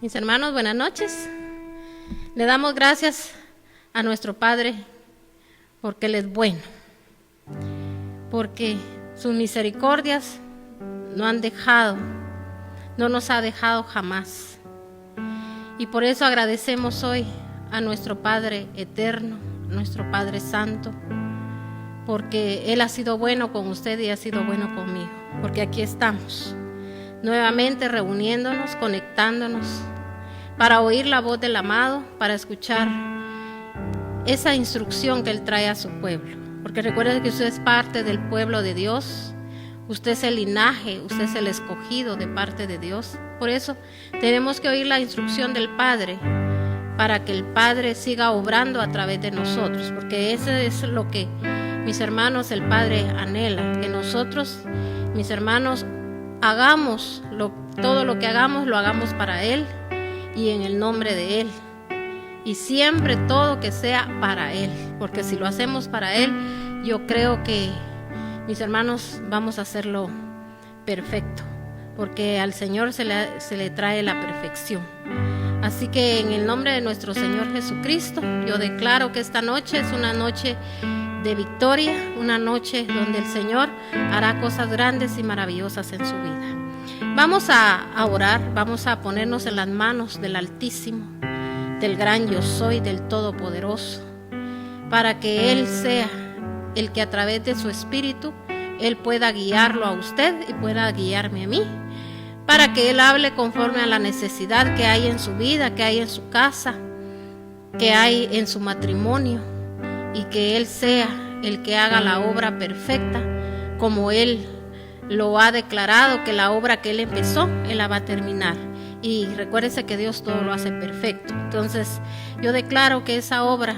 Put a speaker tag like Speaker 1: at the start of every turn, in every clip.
Speaker 1: Mis hermanos, buenas noches. Le damos gracias a nuestro Padre porque Él es bueno, porque sus misericordias no nos ha dejado jamás. Y por eso agradecemos hoy a nuestro Padre eterno, nuestro Padre Santo, porque Él ha sido bueno con usted y ha sido bueno conmigo, porque aquí estamos, nuevamente reuniéndonos, conectándonos, para oír la voz del amado, para escuchar esa instrucción que Él trae a su pueblo. Porque recuerde que usted es parte del pueblo de Dios, usted es el linaje, usted es el escogido de parte de Dios. Por eso tenemos que oír la instrucción del Padre, para que el Padre siga obrando a través de nosotros, porque eso es lo que, mis hermanos, el Padre anhela, que nosotros, mis hermanos, hagamos todo lo que hagamos, lo hagamos para Él y en el nombre de Él. Y siempre todo que sea para Él, porque si lo hacemos para Él, yo creo que, mis hermanos, vamos a hacerlo perfecto, porque al Señor se le trae la perfección. Así que en el nombre de nuestro Señor Jesucristo, yo declaro que esta noche es una noche de victoria, una noche donde el Señor hará cosas grandes y maravillosas en su vida. Vamos a orar, vamos a ponernos en las manos del Altísimo, del gran yo soy, del Todopoderoso, para que Él sea el que a través de su Espíritu, Él pueda guiarlo a usted y pueda guiarme a mí, para que Él hable conforme a la necesidad que hay en su vida, que hay en su casa, que hay en su matrimonio, y que Él sea el que haga la obra perfecta, como Él lo ha declarado, que la obra que Él empezó, Él la va a terminar. Y recuérdese que Dios todo lo hace perfecto. Entonces yo declaro que esa obra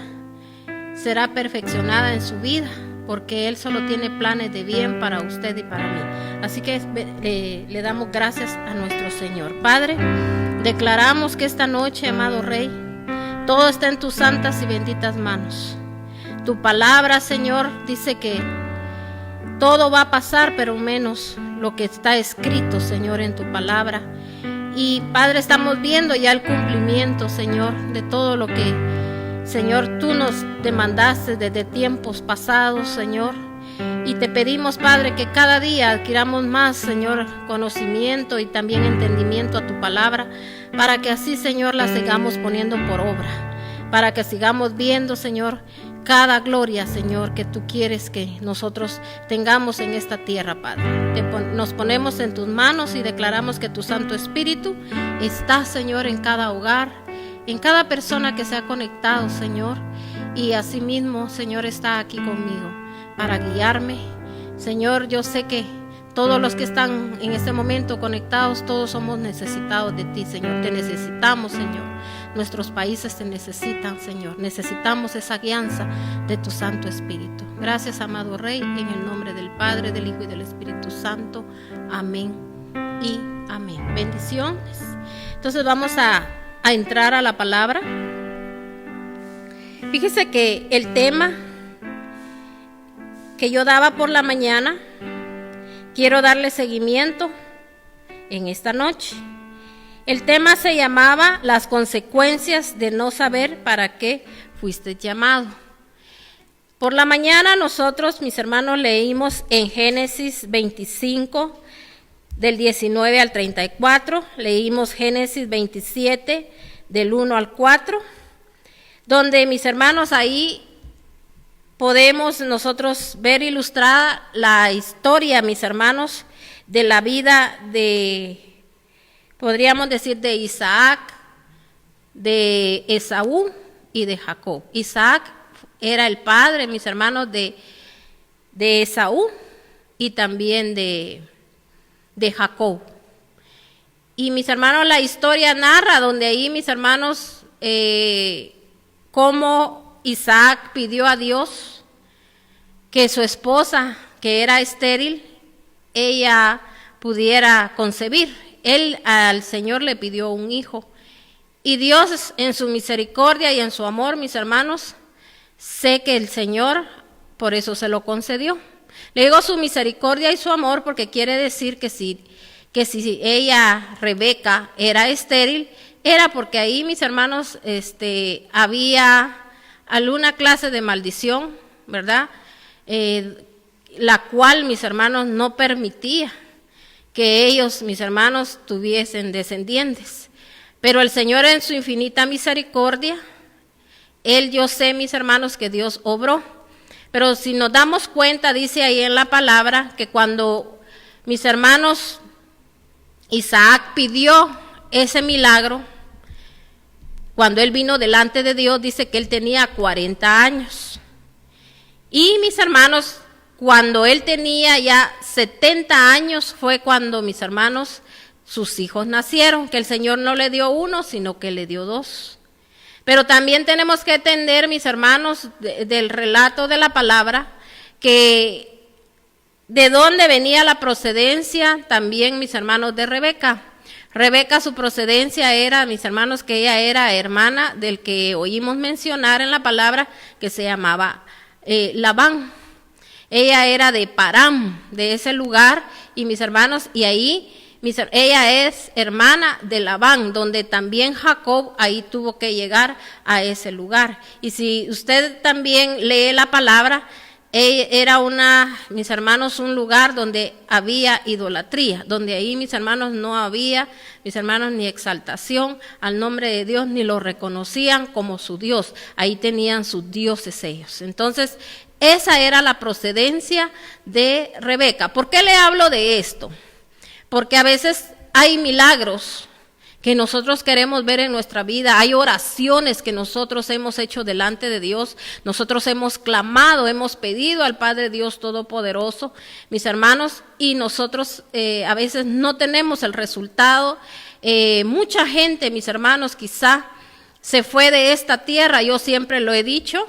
Speaker 1: será perfeccionada en su vida, porque Él solo tiene planes de bien para usted y para mí. Así que le damos gracias a nuestro Señor. Padre, declaramos que esta noche, amado Rey, todo está en tus santas y benditas manos. Tu palabra, Señor, dice que todo va a pasar, pero menos lo que está escrito, Señor, en tu palabra. Y, Padre, estamos viendo ya el cumplimiento, Señor, de todo lo que, Señor, tú nos demandaste desde tiempos pasados, Señor. Y te pedimos, Padre, que cada día adquiramos más, Señor, conocimiento y también entendimiento a tu palabra, para que así, Señor, la sigamos poniendo por obra, para que sigamos viendo, Señor, cada gloria, Señor, que tú quieres que nosotros tengamos en esta tierra, Padre. Nos ponemos en tus manos y declaramos que tu Santo Espíritu está, Señor, en cada hogar, en cada persona que se ha conectado, Señor. Y asimismo, Señor, está aquí conmigo para guiarme. Señor, yo sé que todos los que están en este momento conectados, todos somos necesitados de ti, Señor. Te necesitamos, Señor. Nuestros países te necesitan, Señor. Necesitamos esa guianza de tu Santo Espíritu. Gracias, amado Rey, en el nombre del Padre, del Hijo y del Espíritu Santo. Amén y amén. Bendiciones. Entonces vamos a entrar a la palabra. Fíjese que el tema que yo daba por la mañana, quiero darle seguimiento en esta noche. El tema se llamaba las consecuencias de no saber para qué fuiste llamado. Por la mañana nosotros, mis hermanos, leímos en Génesis 25, del 19 al 34, leímos Génesis 27, del 1 al 4, donde, mis hermanos, ahí podemos nosotros ver ilustrada la historia, mis hermanos, de la vida de, podríamos decir, de Isaac, de Esaú y de Jacob. Isaac era el padre, mis hermanos, de Esaú y también de Jacob. Y, mis hermanos, la historia narra donde ahí, mis hermanos, cómo Isaac pidió a Dios que su esposa, que era estéril, ella pudiera concebir. Él al Señor le pidió un hijo. Y Dios, en su misericordia y en su amor, mis hermanos, sé que el Señor por eso se lo concedió. Le digo su misericordia y su amor porque quiere decir que si ella, Rebeca, era estéril, era porque ahí, mis hermanos, había alguna clase de maldición, ¿verdad? La cual, mis hermanos, no permitía que ellos, mis hermanos, tuviesen descendientes. Pero el Señor, en su infinita misericordia, yo sé, mis hermanos, que Dios obró. Pero si nos damos cuenta, dice ahí en la palabra, que cuando, mis hermanos, Isaac pidió ese milagro, cuando él vino delante de Dios, dice que él tenía 40 años. Y, mis hermanos, cuando él tenía ya 70 años, fue cuando, mis hermanos, sus hijos nacieron, que el Señor no le dio uno, sino que le dio 2. Pero también tenemos que entender, mis hermanos, del relato de la palabra, que de dónde venía la procedencia también, mis hermanos, de Rebeca. Rebeca, su procedencia era, mis hermanos, que ella era hermana del que oímos mencionar en la palabra, que se llamaba Labán. Ella era de Param, de ese lugar, y mis hermanos, y ahí ella es hermana de Labán, donde también Jacob ahí tuvo que llegar a ese lugar. Y si usted también lee la palabra, era mis hermanos, un lugar donde había idolatría, donde ahí, mis hermanos, no había, mis hermanos, ni exaltación al nombre de Dios, ni lo reconocían como su Dios. Ahí tenían sus dioses ellos. Entonces, esa era la procedencia de Rebeca. ¿Por qué le hablo de esto? Porque a veces hay milagros que nosotros queremos ver en nuestra vida, hay oraciones que nosotros hemos hecho delante de Dios, nosotros hemos clamado, hemos pedido al Padre Dios Todopoderoso, mis hermanos, y nosotros a veces no tenemos el resultado. Mucha gente, mis hermanos, quizá se fue de esta tierra, yo siempre lo he dicho,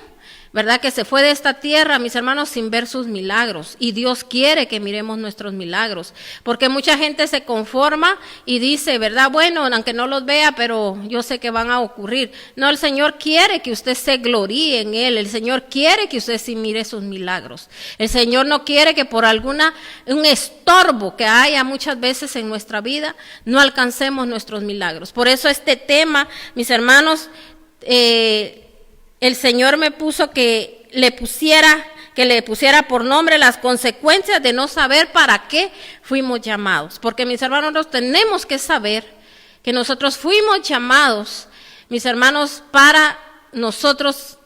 Speaker 1: ¿verdad? Que se fue de esta tierra, mis hermanos, sin ver sus milagros. Y Dios quiere que miremos nuestros milagros. Porque mucha gente se conforma y dice, ¿verdad? Bueno, aunque no los vea, pero yo sé que van a ocurrir. No, el Señor quiere que usted se gloríe en Él. El Señor quiere que usted sí mire sus milagros. El Señor no quiere que por un estorbo que haya muchas veces en nuestra vida, no alcancemos nuestros milagros. Por eso este tema, mis hermanos, el Señor me puso que le pusiera por nombre las consecuencias de no saber para qué fuimos llamados. Porque, mis hermanos, nosotros tenemos que saber que nosotros fuimos llamados, mis hermanos, para nosotros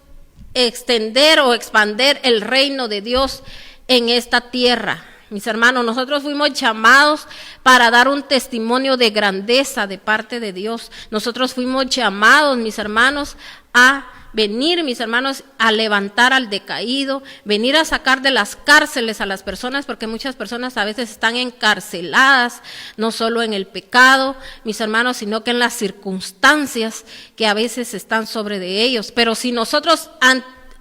Speaker 1: extender o expandir el reino de Dios en esta tierra. Mis hermanos, nosotros fuimos llamados para dar un testimonio de grandeza de parte de Dios. Nosotros fuimos llamados, mis hermanos, a venir, mis hermanos, a levantar al decaído, venir a sacar de las cárceles a las personas, porque muchas personas a veces están encarceladas, no solo en el pecado, mis hermanos, sino que en las circunstancias que a veces están sobre de ellos. Pero si nosotros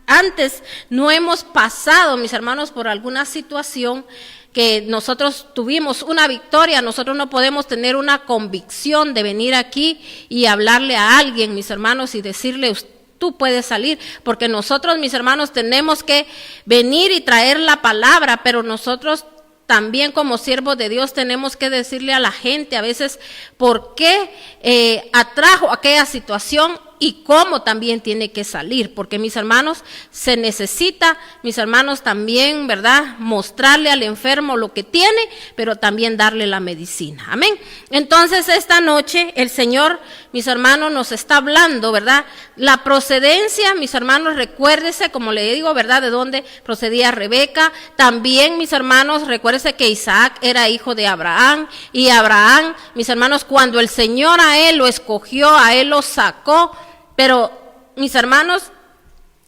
Speaker 1: antes no hemos pasado, mis hermanos, por alguna situación que nosotros tuvimos una victoria, nosotros no podemos tener una convicción de venir aquí y hablarle a alguien, mis hermanos, y decirle, tú puedes salir, porque nosotros, mis hermanos, tenemos que venir y traer la palabra, pero nosotros también como siervos de Dios tenemos que decirle a la gente a veces por qué atrajo aquella situación y cómo también tiene que salir, porque, mis hermanos, se necesita, mis hermanos, también, ¿verdad?, mostrarle al enfermo lo que tiene, pero también darle la medicina. Amén. Entonces, esta noche el Señor, mis hermanos, nos está hablando, ¿verdad? La procedencia, mis hermanos, recuérdese, como le digo, ¿verdad?, de dónde procedía Rebeca. También, mis hermanos, recuérdese que Isaac era hijo de Abraham, y Abraham, mis hermanos, cuando el Señor a él lo escogió, a él lo sacó, pero, mis hermanos,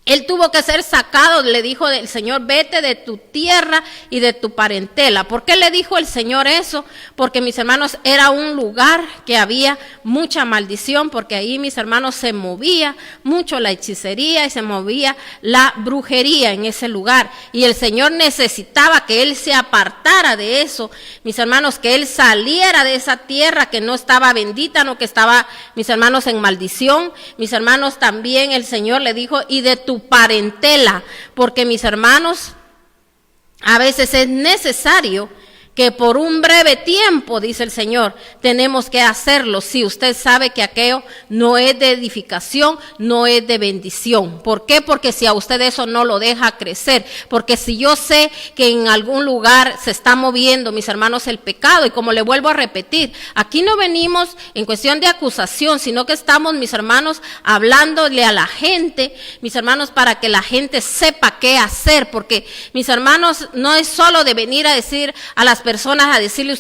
Speaker 1: él tuvo que ser sacado. Le dijo el Señor, vete de tu tierra y de tu parentela. ¿Por qué le dijo el Señor eso? Porque, mis hermanos, era un lugar que había mucha maldición, porque ahí, mis hermanos, se movía mucho la hechicería y se movía la brujería en ese lugar. Y el Señor necesitaba que él se apartara de eso, mis hermanos, que él saliera de esa tierra que no estaba bendita, no que estaba, mis hermanos, en maldición. Mis hermanos, también el Señor le dijo, y de tu parentela, porque, mis hermanos, a veces es necesario que por un breve tiempo, dice el Señor, tenemos que hacerlo. Si usted sabe que aquello no es de edificación, no es de bendición. ¿Por qué? Porque si a usted eso no lo deja crecer, porque si yo sé que en algún lugar se está moviendo, mis hermanos, el pecado, y como le vuelvo a repetir, aquí no venimos en cuestión de acusación, sino que estamos, mis hermanos, hablándole a la gente, mis hermanos, para que la gente sepa qué hacer, porque, mis hermanos, no es solo de venir a decir a las personas, a decirle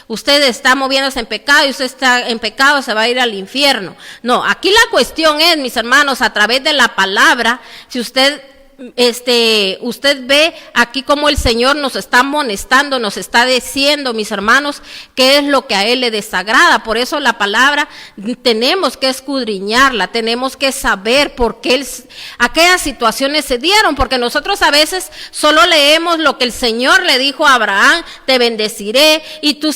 Speaker 1: usted está moviéndose en pecado y usted está en pecado, se va a ir al infierno. No, aquí la cuestión es, mis hermanos, a través de la palabra, si usted ve aquí como el Señor nos está amonestando, nos está diciendo, mis hermanos, qué es lo que a Él le desagrada. Por eso la palabra tenemos que escudriñarla, tenemos que saber por qué aquellas situaciones se dieron, porque nosotros a veces solo leemos lo que el Señor le dijo a Abraham: te bendeciré y tú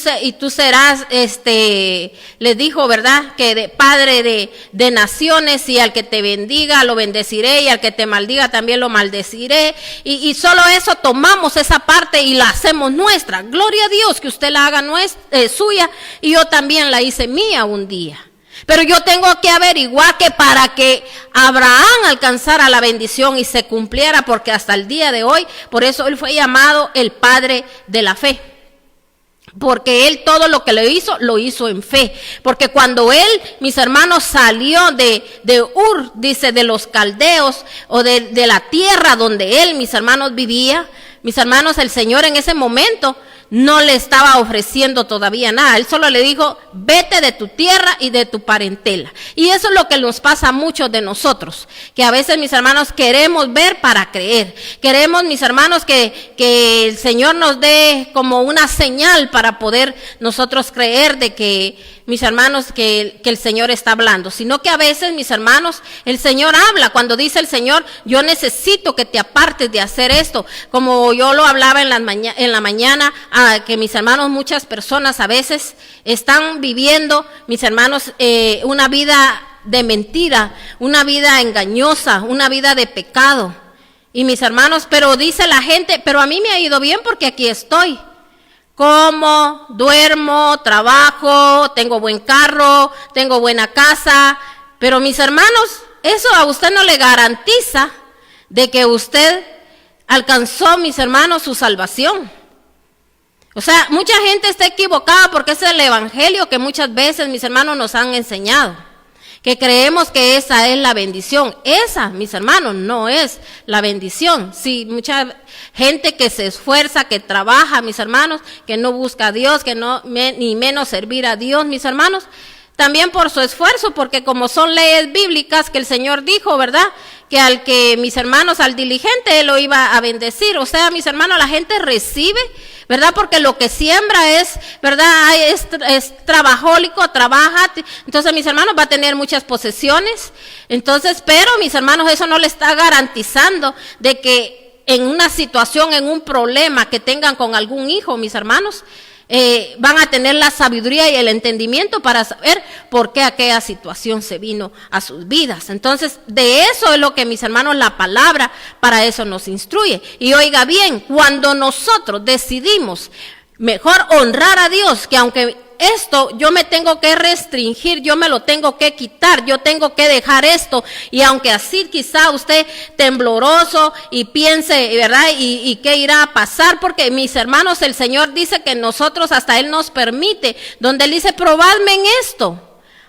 Speaker 1: serás, le dijo, ¿verdad?, que padre de naciones, y al que te bendiga lo bendeciré y al que te maldiga también lo maldeciré, y solo eso tomamos esa parte y la hacemos nuestra. Gloria a Dios que usted la haga suya, y yo también la hice mía un día. Pero yo tengo que averiguar que para que Abraham alcanzara la bendición y se cumpliera, porque hasta el día de hoy, por eso él fue llamado el padre de la fe. Porque él todo lo que lo hizo en fe. Porque cuando él, mis hermanos, salió de Ur, dice, de los caldeos, o de la tierra donde él, mis hermanos, vivía, mis hermanos, el Señor en ese momento no le estaba ofreciendo todavía nada. Él solo le dijo: vete de tu tierra y de tu parentela. Y eso es lo que nos pasa a muchos de nosotros, que a veces, mis hermanos, queremos ver para creer. Queremos, mis hermanos, que el Señor nos dé como una señal para poder nosotros creer de que, mis hermanos, que el Señor está hablando. Sino que a veces, mis hermanos, el Señor habla. Cuando dice el Señor: yo necesito que te apartes de hacer esto. Como yo lo hablaba en la mañana, que, mis hermanos, muchas personas a veces están viviendo, mis hermanos, una vida de mentira, una vida engañosa, una vida de pecado. Y, mis hermanos, pero dice la gente: pero a mí me ha ido bien porque aquí estoy. Como, duermo, trabajo, tengo buen carro, tengo buena casa. Pero, mis hermanos, eso a usted no le garantiza de que usted alcanzó, mis hermanos, su salvación. O sea, mucha gente está equivocada, porque ese es el evangelio que muchas veces, mis hermanos, nos han enseñado. Que creemos que esa es la bendición. Esa, mis hermanos, no es la bendición. Sí, mucha gente que se esfuerza, que trabaja, mis hermanos, que no busca a Dios, que no ni menos servir a Dios, mis hermanos, también por su esfuerzo, porque como son leyes bíblicas que el Señor dijo, ¿verdad?, que al que, mis hermanos, al diligente Él lo iba a bendecir. O sea, mis hermanos, la gente recibe, ¿verdad?, porque lo que siembra es, ¿verdad?, es trabajólico, trabaja. Entonces, mis hermanos, va a tener muchas posesiones. Entonces, pero, mis hermanos, eso no le está garantizando de que en una situación, en un problema que tengan con algún hijo, mis hermanos, van a tener la sabiduría y el entendimiento para saber por qué aquella situación se vino a sus vidas. Entonces, de eso es lo que, mis hermanos, la palabra para eso nos instruye. Y oiga bien, cuando nosotros decidimos mejor honrar a Dios, que aunque esto yo me tengo que restringir, yo me lo tengo que quitar, yo tengo que dejar esto, y aunque así quizá usted tembloroso y piense, ¿verdad?, y qué irá a pasar, porque, mis hermanos, el Señor dice que nosotros, hasta Él nos permite, donde Él dice: probadme en esto,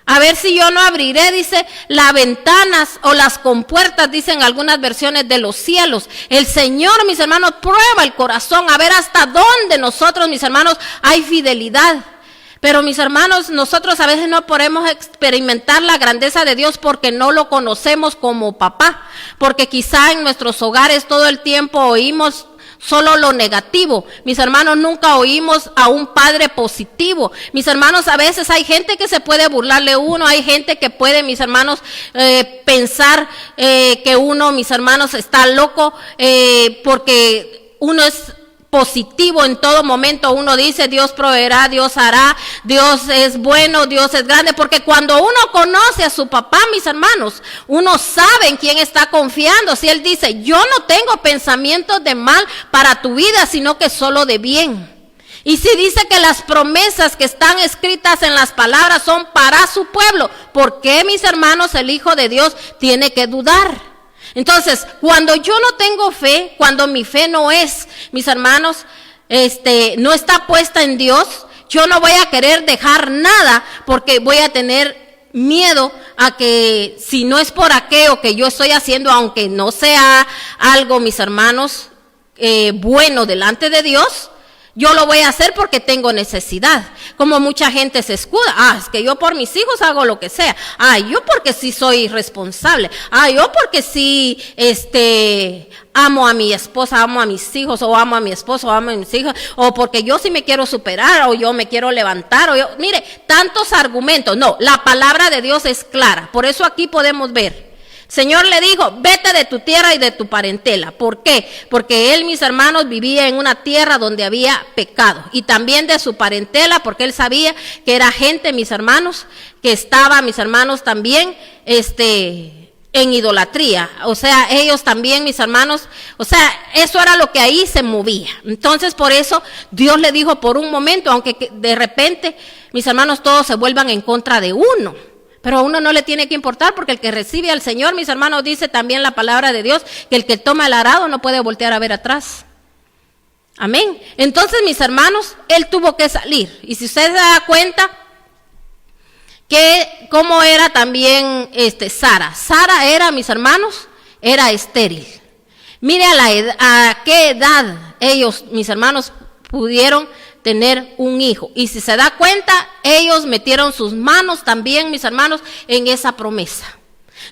Speaker 1: a ver si yo no abriré, dice, las ventanas o las compuertas, dicen algunas versiones, de los cielos. El Señor, mis hermanos, prueba el corazón, a ver hasta dónde nosotros, mis hermanos, hay fidelidad. Pero, mis hermanos, nosotros a veces no podemos experimentar la grandeza de Dios porque no lo conocemos como papá, porque quizá en nuestros hogares todo el tiempo oímos solo lo negativo. Mis hermanos, nunca oímos a un padre positivo. Mis hermanos, a veces hay gente que se puede burlar de uno, hay gente que puede, mis hermanos, pensar que uno, mis hermanos, está loco, porque uno es positivo en todo momento. Uno dice: Dios proveerá, Dios hará, Dios es bueno, Dios es grande, porque cuando uno conoce a su papá, mis hermanos, uno sabe en quién está confiando. Si Él dice: yo no tengo pensamientos de mal para tu vida, sino que solo de bien. Y si dice que las promesas que están escritas en las palabras son para su pueblo, ¿por qué, mis hermanos, el Hijo de Dios tiene que dudar? Entonces, cuando yo no tengo fe, cuando mi fe no es, mis hermanos, no está puesta en Dios, yo no voy a querer dejar nada porque voy a tener miedo a que si no es por aquello que yo estoy haciendo, aunque no sea algo, mis hermanos, bueno delante de Dios, yo lo voy a hacer porque tengo necesidad. Como mucha gente se escuda, es que yo por mis hijos hago lo que sea. Yo porque sí soy responsable. Yo porque sí, amo a mi esposa, amo a mis hijos, o amo a mi esposo, o amo a mis hijos, o porque yo sí me quiero superar, o yo me quiero levantar, mire, tantos argumentos. No, la palabra de Dios es clara. Por eso aquí podemos ver. Señor le dijo, vete de tu tierra y de tu parentela. ¿Por qué? Porque él, mis hermanos, vivía en una tierra donde había pecado. Y también de su parentela, porque él sabía que era gente, mis hermanos, que estaba, mis hermanos, también, en idolatría. O sea, ellos también, mis hermanos, o sea, eso era lo que ahí se movía. Entonces, por eso, Dios le dijo por un momento, aunque de repente, mis hermanos, todos se vuelvan en contra de uno. Pero a uno no le tiene que importar, porque el que recibe al Señor, mis hermanos, dice también la palabra de Dios, que el que toma el arado no puede voltear a ver atrás. Amén. Entonces, mis hermanos, él tuvo que salir. Y si usted se da cuenta, que cómo era también Sara. Sara era, mis hermanos, era estéril. Mire a qué edad ellos, mis hermanos, pudieron tener un hijo. Y si se da cuenta, ellos metieron sus manos también, mis hermanos, en esa promesa.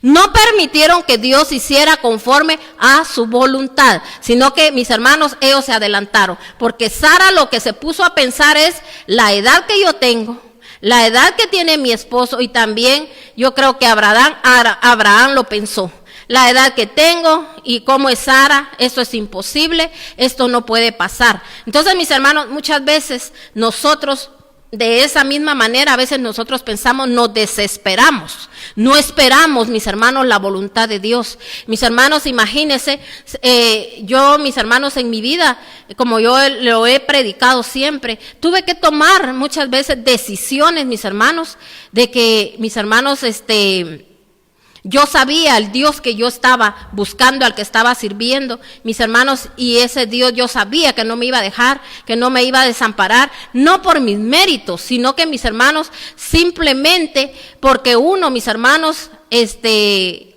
Speaker 1: No permitieron que Dios hiciera conforme a su voluntad, sino que, mis hermanos, ellos se adelantaron. Porque Sara lo que se puso a pensar es la edad que yo tengo, la edad que tiene mi esposo, y también yo creo que Abraham lo pensó. La edad que tengo y cómo es Sara, esto es imposible, esto no puede pasar. Entonces, mis hermanos, muchas veces nosotros, de esa misma manera, a veces nosotros pensamos, nos desesperamos, no esperamos, mis hermanos, la voluntad de Dios. Mis hermanos, imagínense, yo, mis hermanos, en mi vida, como yo lo he predicado siempre, tuve que tomar muchas veces decisiones, mis hermanos, de que, mis hermanos, yo sabía el Dios que yo estaba buscando, al que estaba sirviendo, mis hermanos, y ese Dios yo sabía que no me iba a dejar, que no me iba a desamparar, no por mis méritos, sino que, mis hermanos, simplemente porque uno, mis hermanos,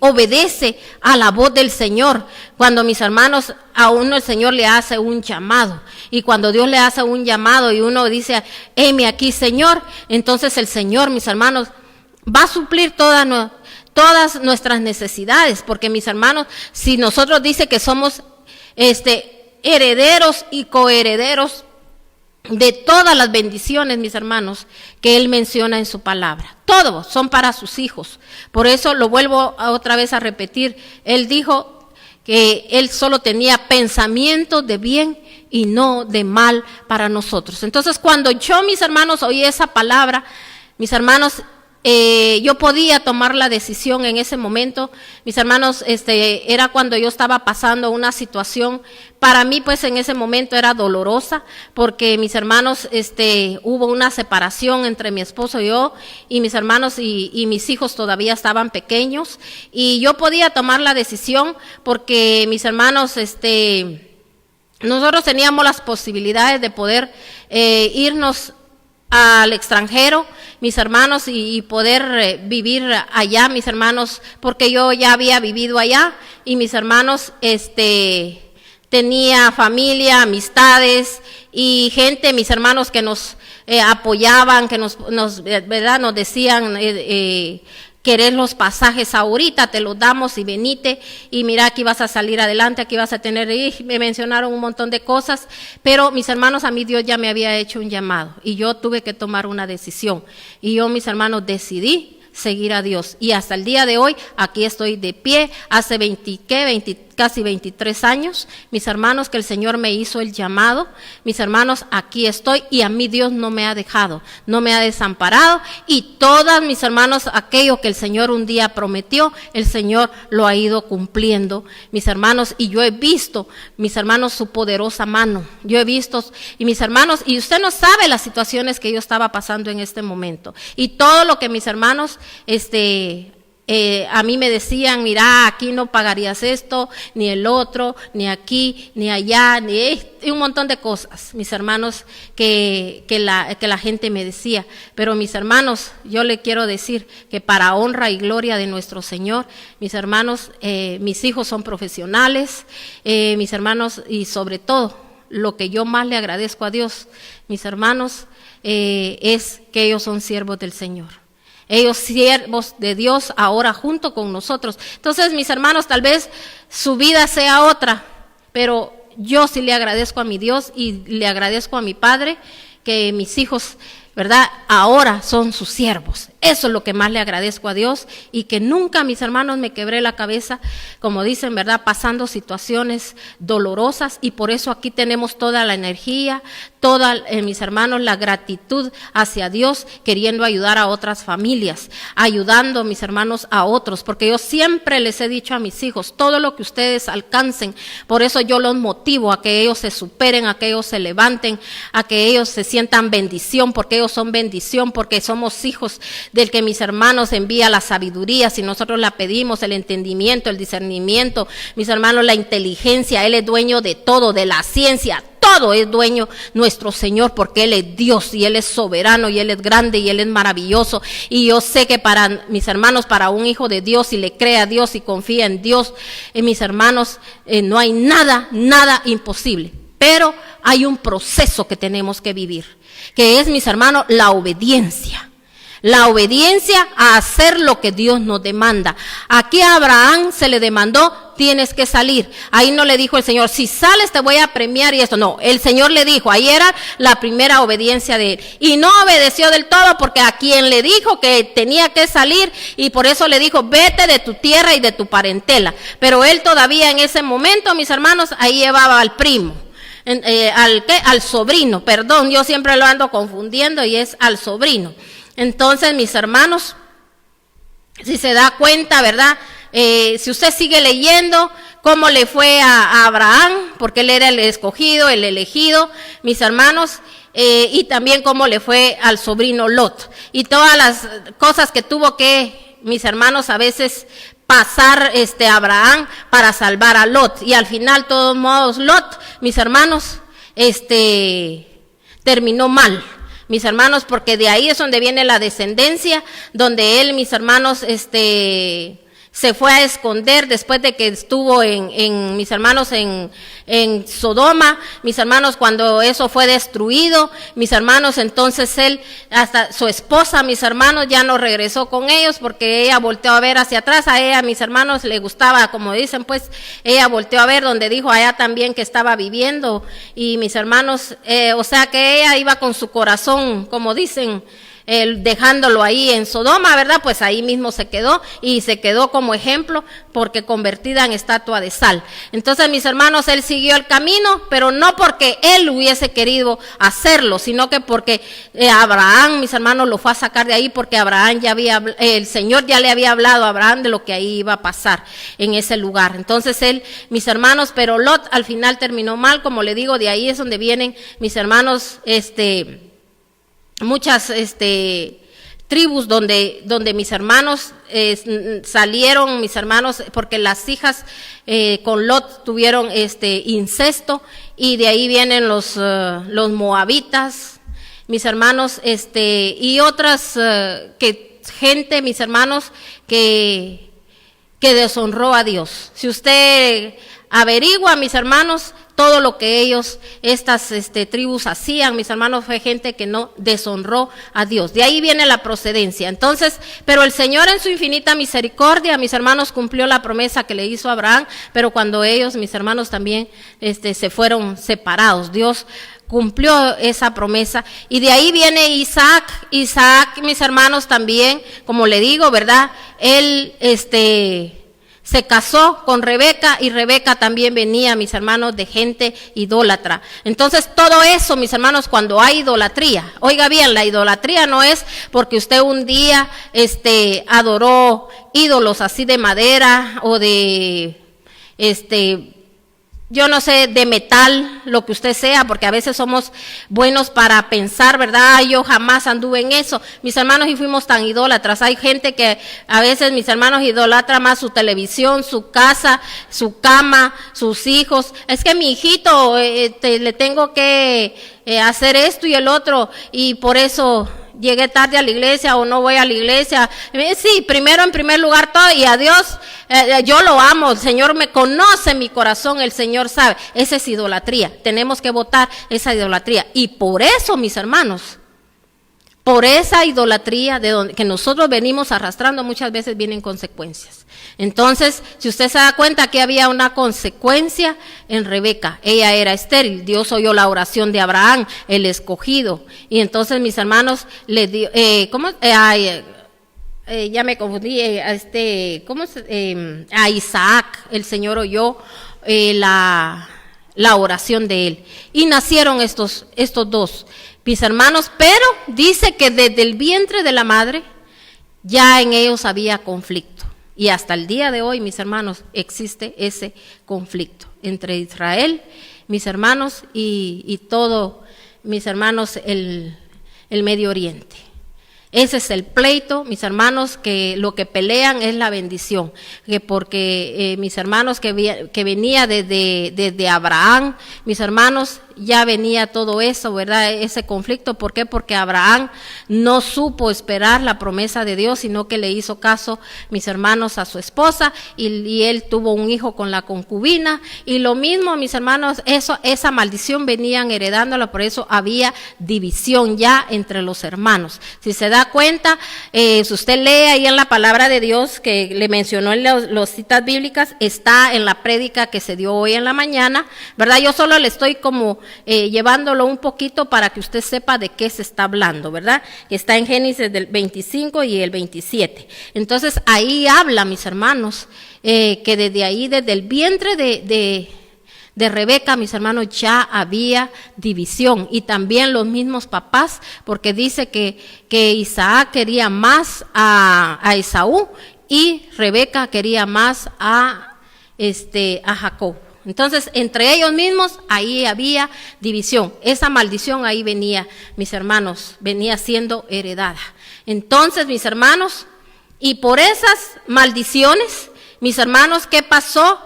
Speaker 1: obedece a la voz del Señor. Cuando, mis hermanos, a uno el Señor le hace un llamado, y cuando Dios le hace un llamado y uno dice, heme aquí, Señor, entonces el Señor, mis hermanos, va a suplir todas nuestras necesidades, porque, mis hermanos, si nosotros dice que somos herederos y coherederos de todas las bendiciones, mis hermanos, que Él menciona en su palabra, todos son para sus hijos. Por eso lo vuelvo otra vez a repetir, Él dijo que Él solo tenía pensamientos de bien y no de mal para nosotros. Entonces, cuando yo, mis hermanos, oí esa palabra, mis hermanos, yo podía tomar la decisión en ese momento. Mis hermanos, era cuando yo estaba pasando una situación, para mí pues en ese momento era dolorosa, porque, mis hermanos, hubo una separación entre mi esposo y yo, y mis hermanos y mis hijos todavía estaban pequeños, y yo podía tomar la decisión porque, mis hermanos, nosotros teníamos las posibilidades de poder irnos al extranjero, mis hermanos, y poder vivir allá, mis hermanos, porque yo ya había vivido allá, y mis hermanos, tenía familia, amistades y gente, mis hermanos, que nos apoyaban, que nos decían, querés los pasajes ahorita, te los damos y venite, y mira, aquí vas a salir adelante, aquí vas a tener, y me mencionaron un montón de cosas, pero, mis hermanos, a mí Dios ya me había hecho un llamado, y yo tuve que tomar una decisión, y yo, mis hermanos, decidí seguir a Dios, y hasta el día de hoy, aquí estoy de pie, hace casi 23 años, mis hermanos, que el Señor me hizo el llamado. Mis hermanos, aquí estoy y a mí Dios no me ha dejado, no me ha desamparado, y todas, mis hermanos, aquello que el Señor un día prometió, el Señor lo ha ido cumpliendo, mis hermanos, y yo he visto, mis hermanos, su poderosa mano. Yo he visto, y mis hermanos, y usted no sabe las situaciones que yo estaba pasando en este momento, y todo lo que mis hermanos, a mí me decían, mira, aquí no pagarías esto, ni el otro, ni aquí, ni allá, y un montón de cosas, mis hermanos, que la gente me decía. Pero mis hermanos, yo le quiero decir que para honra y gloria de nuestro Señor, mis hermanos, mis hijos son profesionales, mis hermanos, y sobre todo, lo que yo más le agradezco a Dios, mis hermanos, es que ellos son siervos del Señor. Ellos siervos de Dios ahora junto con nosotros. Entonces, mis hermanos, tal vez su vida sea otra, pero yo sí le agradezco a mi Dios y le agradezco a mi Padre que mis hijos, ¿verdad?, ahora son sus siervos. Eso es lo que más le agradezco a Dios, y que nunca, mis hermanos, me quebré la cabeza, como dicen, ¿verdad?, pasando situaciones dolorosas, y por eso aquí tenemos toda la energía, toda, mis hermanos, la gratitud hacia Dios, queriendo ayudar a otras familias, ayudando, mis hermanos, a otros, porque yo siempre les he dicho a mis hijos, todo lo que ustedes alcancen, por eso yo los motivo a que ellos se superen, a que ellos se levanten, a que ellos se sientan bendición, porque ellos son bendición, porque somos hijos del que, mis hermanos, envía la sabiduría. Si nosotros la pedimos, el entendimiento, el discernimiento, mis hermanos, la inteligencia, Él es dueño de todo, de la ciencia, todo es dueño nuestro Señor, porque Él es Dios y Él es soberano y Él es grande y Él es maravilloso. Y yo sé que para mis hermanos, para un hijo de Dios, si le cree a Dios y confía en Dios, mis hermanos, no hay nada imposible. Pero hay un proceso que tenemos que vivir, que es, mis hermanos, la obediencia. La obediencia a hacer lo que Dios nos demanda. Aquí a Abraham se le demandó, tienes que salir. Ahí no le dijo el Señor, si sales te voy a premiar y esto. No, el Señor le dijo, ahí era la primera obediencia de él. Y no obedeció del todo, porque a quien le dijo que tenía que salir, y por eso le dijo, vete de tu tierra y de tu parentela. Pero él todavía en ese momento, mis hermanos, ahí llevaba al primo. Al sobrino, perdón, yo siempre lo ando confundiendo, y es al sobrino. Entonces, mis hermanos, si se da cuenta, ¿verdad? Si usted sigue leyendo cómo le fue a Abraham, porque él era el escogido, el elegido, mis hermanos, y también cómo le fue al sobrino Lot, y todas las cosas que tuvo que, mis hermanos, a veces pasar Abraham para salvar a Lot, y al final, de todos modos, Lot, mis hermanos, terminó mal. Mis hermanos, porque de ahí es donde viene la descendencia, donde él, mis hermanos, se fue a esconder después de que estuvo mis hermanos, en Sodoma, mis hermanos, cuando eso fue destruido, mis hermanos, entonces él, hasta su esposa, mis hermanos, ya no regresó con ellos, porque ella volteó a ver hacia atrás. A ella, mis hermanos, le gustaba, como dicen, pues, ella volteó a ver donde dijo allá también que estaba viviendo, y mis hermanos, o sea que ella iba con su corazón, como dicen, dejándolo ahí en Sodoma, ¿verdad? Pues ahí mismo se quedó, y se quedó como ejemplo, porque convertida en estatua de sal. Entonces, mis hermanos, él siguió el camino, pero no porque él hubiese querido hacerlo, sino que porque Abraham, mis hermanos, lo fue a sacar de ahí, porque Abraham el Señor ya le había hablado a Abraham de lo que ahí iba a pasar en ese lugar. Entonces él, mis hermanos, pero Lot al final terminó mal, como le digo, de ahí es donde vienen, mis hermanos, muchas tribus donde mis hermanos salieron, mis hermanos, porque las hijas con Lot tuvieron incesto, y de ahí vienen los moabitas, mis hermanos, y otras gente, mis hermanos, que deshonró a Dios. Si usted averigua, mis hermanos, todo lo que ellos, estas tribus hacían, mis hermanos, fue gente que no deshonró a Dios. De ahí viene la procedencia. Entonces, pero el Señor en su infinita misericordia, mis hermanos, cumplió la promesa que le hizo a Abraham, pero cuando ellos, mis hermanos, también se fueron separados, Dios cumplió esa promesa. Y de ahí viene Isaac, mis hermanos, también, como le digo, ¿verdad? Él, se casó con Rebeca y Rebeca también venía, mis hermanos, de gente idólatra. Entonces todo eso, mis hermanos, cuando hay idolatría, oiga bien, la idolatría no es porque usted un día adoró ídolos así de madera o de yo no sé, de metal, lo que usted sea, porque a veces somos buenos para pensar, ¿verdad? Yo jamás anduve en eso. Mis hermanos y fuimos tan idólatras. Hay gente que a veces, mis hermanos, idolatra más su televisión, su casa, su cama, sus hijos. Es que mi hijito, le tengo que hacer esto y el otro, y por eso llegué tarde a la iglesia o no voy a la iglesia. Sí, primero en primer lugar todo, y a Dios, yo lo amo, el Señor me conoce mi corazón, el Señor sabe. Esa es idolatría, tenemos que votar esa idolatría. Y por eso, mis hermanos, por esa idolatría que nosotros venimos arrastrando, muchas veces vienen consecuencias. Entonces, si usted se da cuenta que había una consecuencia en Rebeca, ella era estéril, Dios oyó la oración de Abraham, el escogido, y entonces, mis hermanos, le dio, ya me confundí, a Isaac, el Señor oyó la oración de él, y nacieron estos dos, mis hermanos, pero dice que desde el vientre de la madre ya en ellos había conflicto. Y hasta el día de hoy, mis hermanos, existe ese conflicto entre Israel, mis hermanos, y todo, mis hermanos, el Medio Oriente. Ese es el pleito, mis hermanos, que lo que pelean es la bendición, que porque mis hermanos que venía desde Abraham, mis hermanos, ya venía todo eso, ¿verdad? Ese conflicto, ¿por qué? Porque Abraham no supo esperar la promesa de Dios, sino que le hizo caso, mis hermanos, a su esposa, y él tuvo un hijo con la concubina, y lo mismo, mis hermanos, esa maldición venían heredándola, por eso había división ya entre los hermanos. Si se da cuenta, si usted lee ahí en la palabra de Dios, que le mencionó en las citas bíblicas, está en la prédica que se dio hoy en la mañana, ¿verdad? Yo solo le estoy como llevándolo un poquito para que usted sepa de qué se está hablando, ¿verdad? Que está en Génesis del 25 y el 27. Entonces ahí habla, mis hermanos, que desde ahí, desde el vientre de Rebeca, mis hermanos, ya había división, y también los mismos papás, porque dice que Isaac quería más a Esaú y Rebeca quería más a Jacob. Entonces, entre ellos mismos, ahí había división. Esa maldición ahí venía, mis hermanos, venía siendo heredada. Entonces, mis hermanos, y por esas maldiciones, mis hermanos, ¿qué pasó?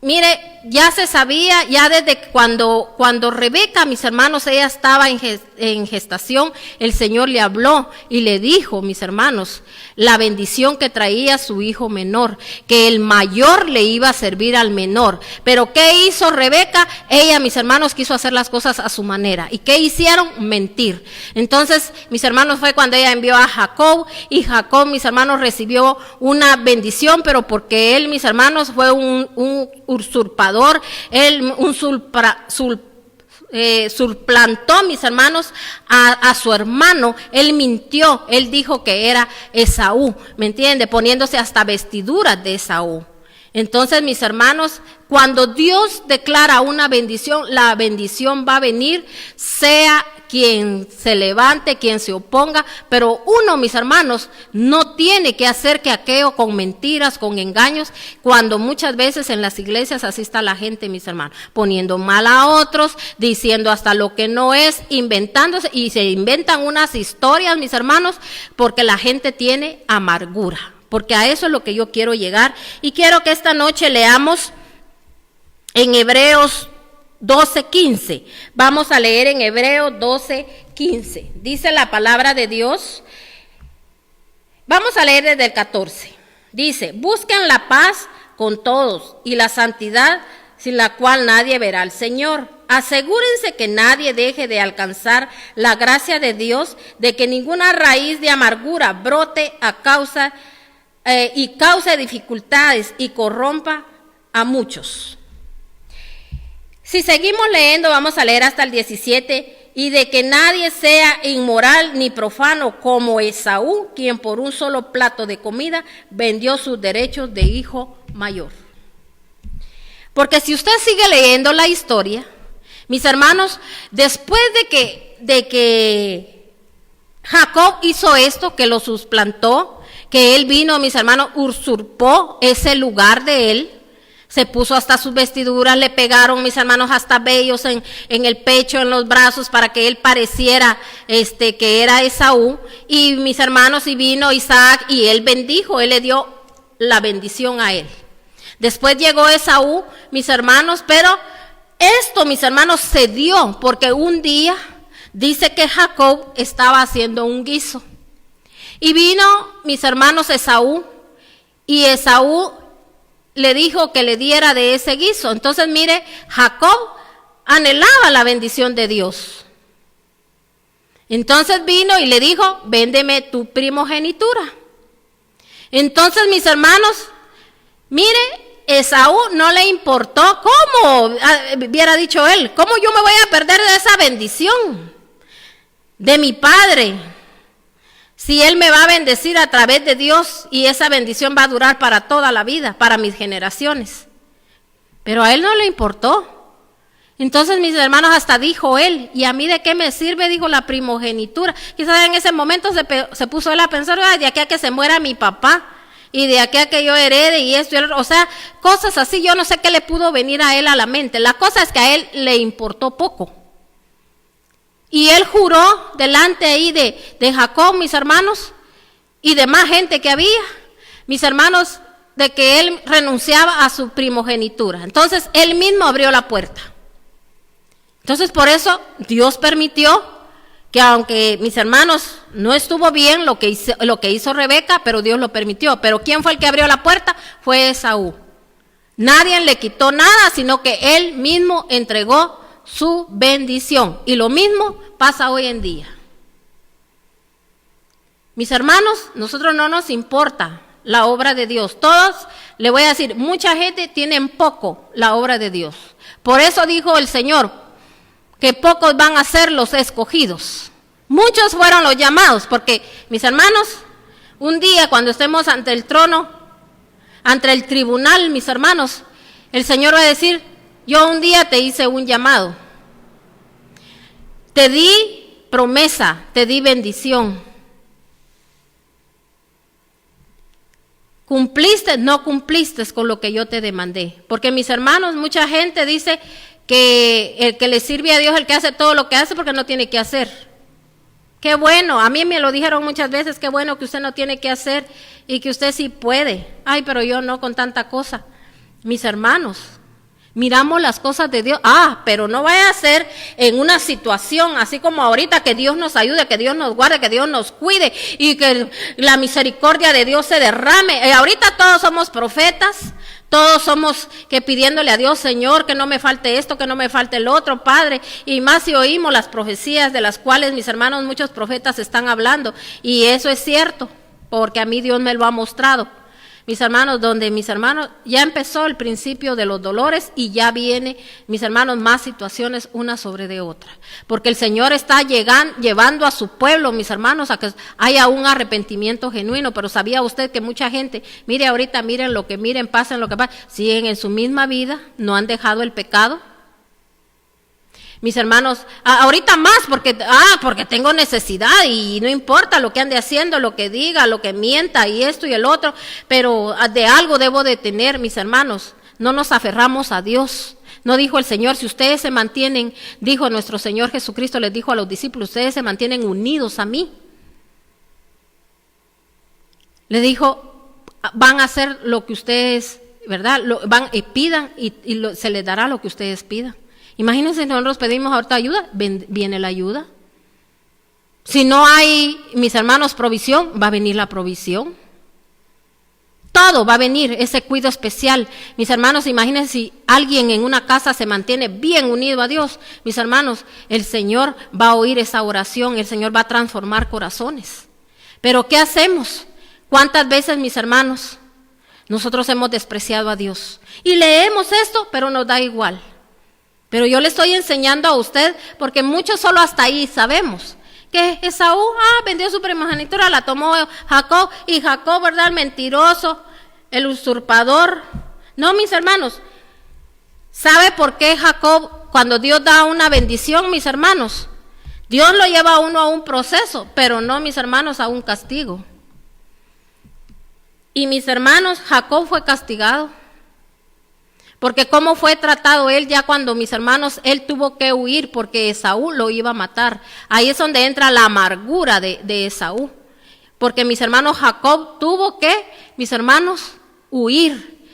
Speaker 1: Mire, ya se sabía, ya desde cuando Rebeca, mis hermanos, ella estaba en gestación, el Señor le habló y le dijo, mis hermanos, la bendición que traía su hijo menor, que el mayor le iba a servir al menor. Pero ¿qué hizo Rebeca? Ella, mis hermanos, quiso hacer las cosas a su manera. ¿Y qué hicieron? Mentir. Entonces, mis hermanos, fue cuando ella envió a Jacob, y Jacob, mis hermanos, recibió una bendición, pero porque él, mis hermanos, fue un usurpador, él suplantó, mis hermanos, a su hermano. Él mintió, él dijo que era Esaú, ¿me entiende? Poniéndose hasta vestiduras de Esaú. Entonces, mis hermanos, cuando Dios declara una bendición, la bendición va a venir, sea quien se levante, quien se oponga, pero uno, mis hermanos, no tiene que hacer que aquello con mentiras, con engaños, cuando muchas veces en las iglesias así está la gente, mis hermanos, poniendo mal a otros, diciendo hasta lo que no es, inventándose, y se inventan unas historias, mis hermanos, porque la gente tiene amargura, porque a eso es lo que yo quiero llegar, y quiero que esta noche leamos en Hebreos 12:15. Vamos a leer en Hebreos 12:15. Dice la palabra de Dios. Vamos a leer desde el 14. Dice: busquen la paz con todos y la santidad, sin la cual nadie verá al Señor. Asegúrense que nadie deje de alcanzar la gracia de Dios, de que ninguna raíz de amargura brote cause dificultades y corrompa a muchos. Si seguimos leyendo, vamos a leer hasta el 17, y de que nadie sea inmoral ni profano como Esaú, quien por un solo plato de comida vendió sus derechos de hijo mayor. Porque si usted sigue leyendo la historia, mis hermanos, después de que Jacob hizo esto, que lo suplantó, que él vino, mis hermanos, usurpó ese lugar de él, se puso hasta sus vestiduras, le pegaron, mis hermanos, hasta vellos en el pecho, en los brazos, para que él pareciera que era Esaú. Y mis hermanos, y vino Isaac y él bendijo, él le dio la bendición a él. Después llegó Esaú, mis hermanos, pero esto, mis hermanos, se dio porque un día dice que Jacob estaba haciendo un guiso. Y vino, mis hermanos, Esaú, y Esaú le dijo que le diera de ese guiso. Entonces, mire, Jacob anhelaba la bendición de Dios. Entonces vino y le dijo, véndeme tu primogenitura. Entonces, mis hermanos, mire, Esaú no le importó. ¿Cómo? Hubiera dicho él, ¿cómo yo me voy a perder de esa bendición de mi padre? Si él me va a bendecir a través de Dios y esa bendición va a durar para toda la vida, para mis generaciones. Pero a él no le importó. Entonces, mis hermanos, hasta dijo él, ¿y a mí de qué me sirve? Dijo, la primogenitura. Quizás en ese momento se puso él a pensar, de aquí a que se muera mi papá y de aquí a que yo herede y esto, o sea, cosas así. Yo no sé qué le pudo venir a él a la mente. La cosa es que a él le importó poco. Y él juró delante ahí de Jacob, mis hermanos, y de más gente que había, mis hermanos, de que él renunciaba a su primogenitura. Entonces, él mismo abrió la puerta. Entonces, por eso Dios permitió que, aunque, mis hermanos, no estuvo bien lo que hizo Rebeca, pero Dios lo permitió. Pero ¿quién fue el que abrió la puerta? Fue Esaú. Nadie le quitó nada, sino que él mismo entregó su bendición. Y lo mismo pasa hoy en día. Mis hermanos, nosotros no nos importa la obra de Dios. Todos, le voy a decir, mucha gente tiene en poco la obra de Dios. Por eso dijo el Señor que pocos van a ser los escogidos. Muchos fueron los llamados, porque, mis hermanos, un día cuando estemos ante el trono, ante el tribunal, mis hermanos, el Señor va a decir, yo un día te hice un llamado, te di promesa, te di bendición. ¿Cumpliste? No cumpliste con lo que yo te demandé. Porque, mis hermanos, mucha gente dice que el que le sirve a Dios, el que hace todo lo que hace, porque no tiene que hacer. Qué bueno, a mí me lo dijeron muchas veces, qué bueno que usted no tiene que hacer y que usted sí puede. Ay, pero yo no con tanta cosa. Mis hermanos, miramos las cosas de Dios. Pero no vaya a ser en una situación así como ahorita, que Dios nos ayude, que Dios nos guarde, que Dios nos cuide y que la misericordia de Dios se derrame. Ahorita todos somos profetas, todos somos que pidiéndole a Dios, Señor, que no me falte esto, que no me falte el otro, Padre. Y más si oímos las profecías de las cuales, mis hermanos, muchos profetas están hablando. Y eso es cierto, porque a mí Dios me lo ha mostrado. Mis hermanos, donde, mis hermanos, ya empezó el principio de los dolores y ya viene, mis hermanos, más situaciones una sobre de otra. Porque el Señor está llevando a su pueblo, mis hermanos, a que haya un arrepentimiento genuino. Pero ¿sabía usted que mucha gente, mire ahorita, miren lo que miren, pasen lo que pasa, siguen en su misma vida, no han dejado el pecado? Mis hermanos, ahorita más porque tengo necesidad y no importa lo que ande haciendo, lo que diga, lo que mienta y esto y el otro, pero de algo debo de tener, mis hermanos. No nos aferramos a Dios. No dijo el Señor, si ustedes se mantienen, dijo nuestro Señor Jesucristo, les dijo a los discípulos, ustedes se mantienen unidos a mí. Le dijo, van a hacer lo que ustedes, ¿verdad? Pidan y se les dará lo que ustedes pidan. Imagínense, nosotros pedimos ahorita ayuda, viene la ayuda. Si no hay, mis hermanos, provisión, va a venir la provisión. Todo va a venir, ese cuidado especial. Mis hermanos, imagínense si alguien en una casa se mantiene bien unido a Dios. Mis hermanos, el Señor va a oír esa oración, el Señor va a transformar corazones. Pero ¿qué hacemos? ¿Cuántas veces, mis hermanos, nosotros hemos despreciado a Dios? Y leemos esto, pero nos da igual. Pero yo le estoy enseñando a usted, porque muchos solo hasta ahí sabemos. Que Esaú, vendió su primogenitura, la tomó Jacob, y Jacob, ¿verdad? El mentiroso, el usurpador. No, mis hermanos, ¿sabe por qué Jacob, cuando Dios da una bendición, mis hermanos? Dios lo lleva a uno a un proceso, pero no, mis hermanos, a un castigo. Y mis hermanos, Jacob fue castigado. Porque cómo fue tratado él ya cuando, mis hermanos, él tuvo que huir porque Esaú lo iba a matar. Ahí es donde entra la amargura de Esaú. Porque mis hermanos, Jacob tuvo que, mis hermanos, huir.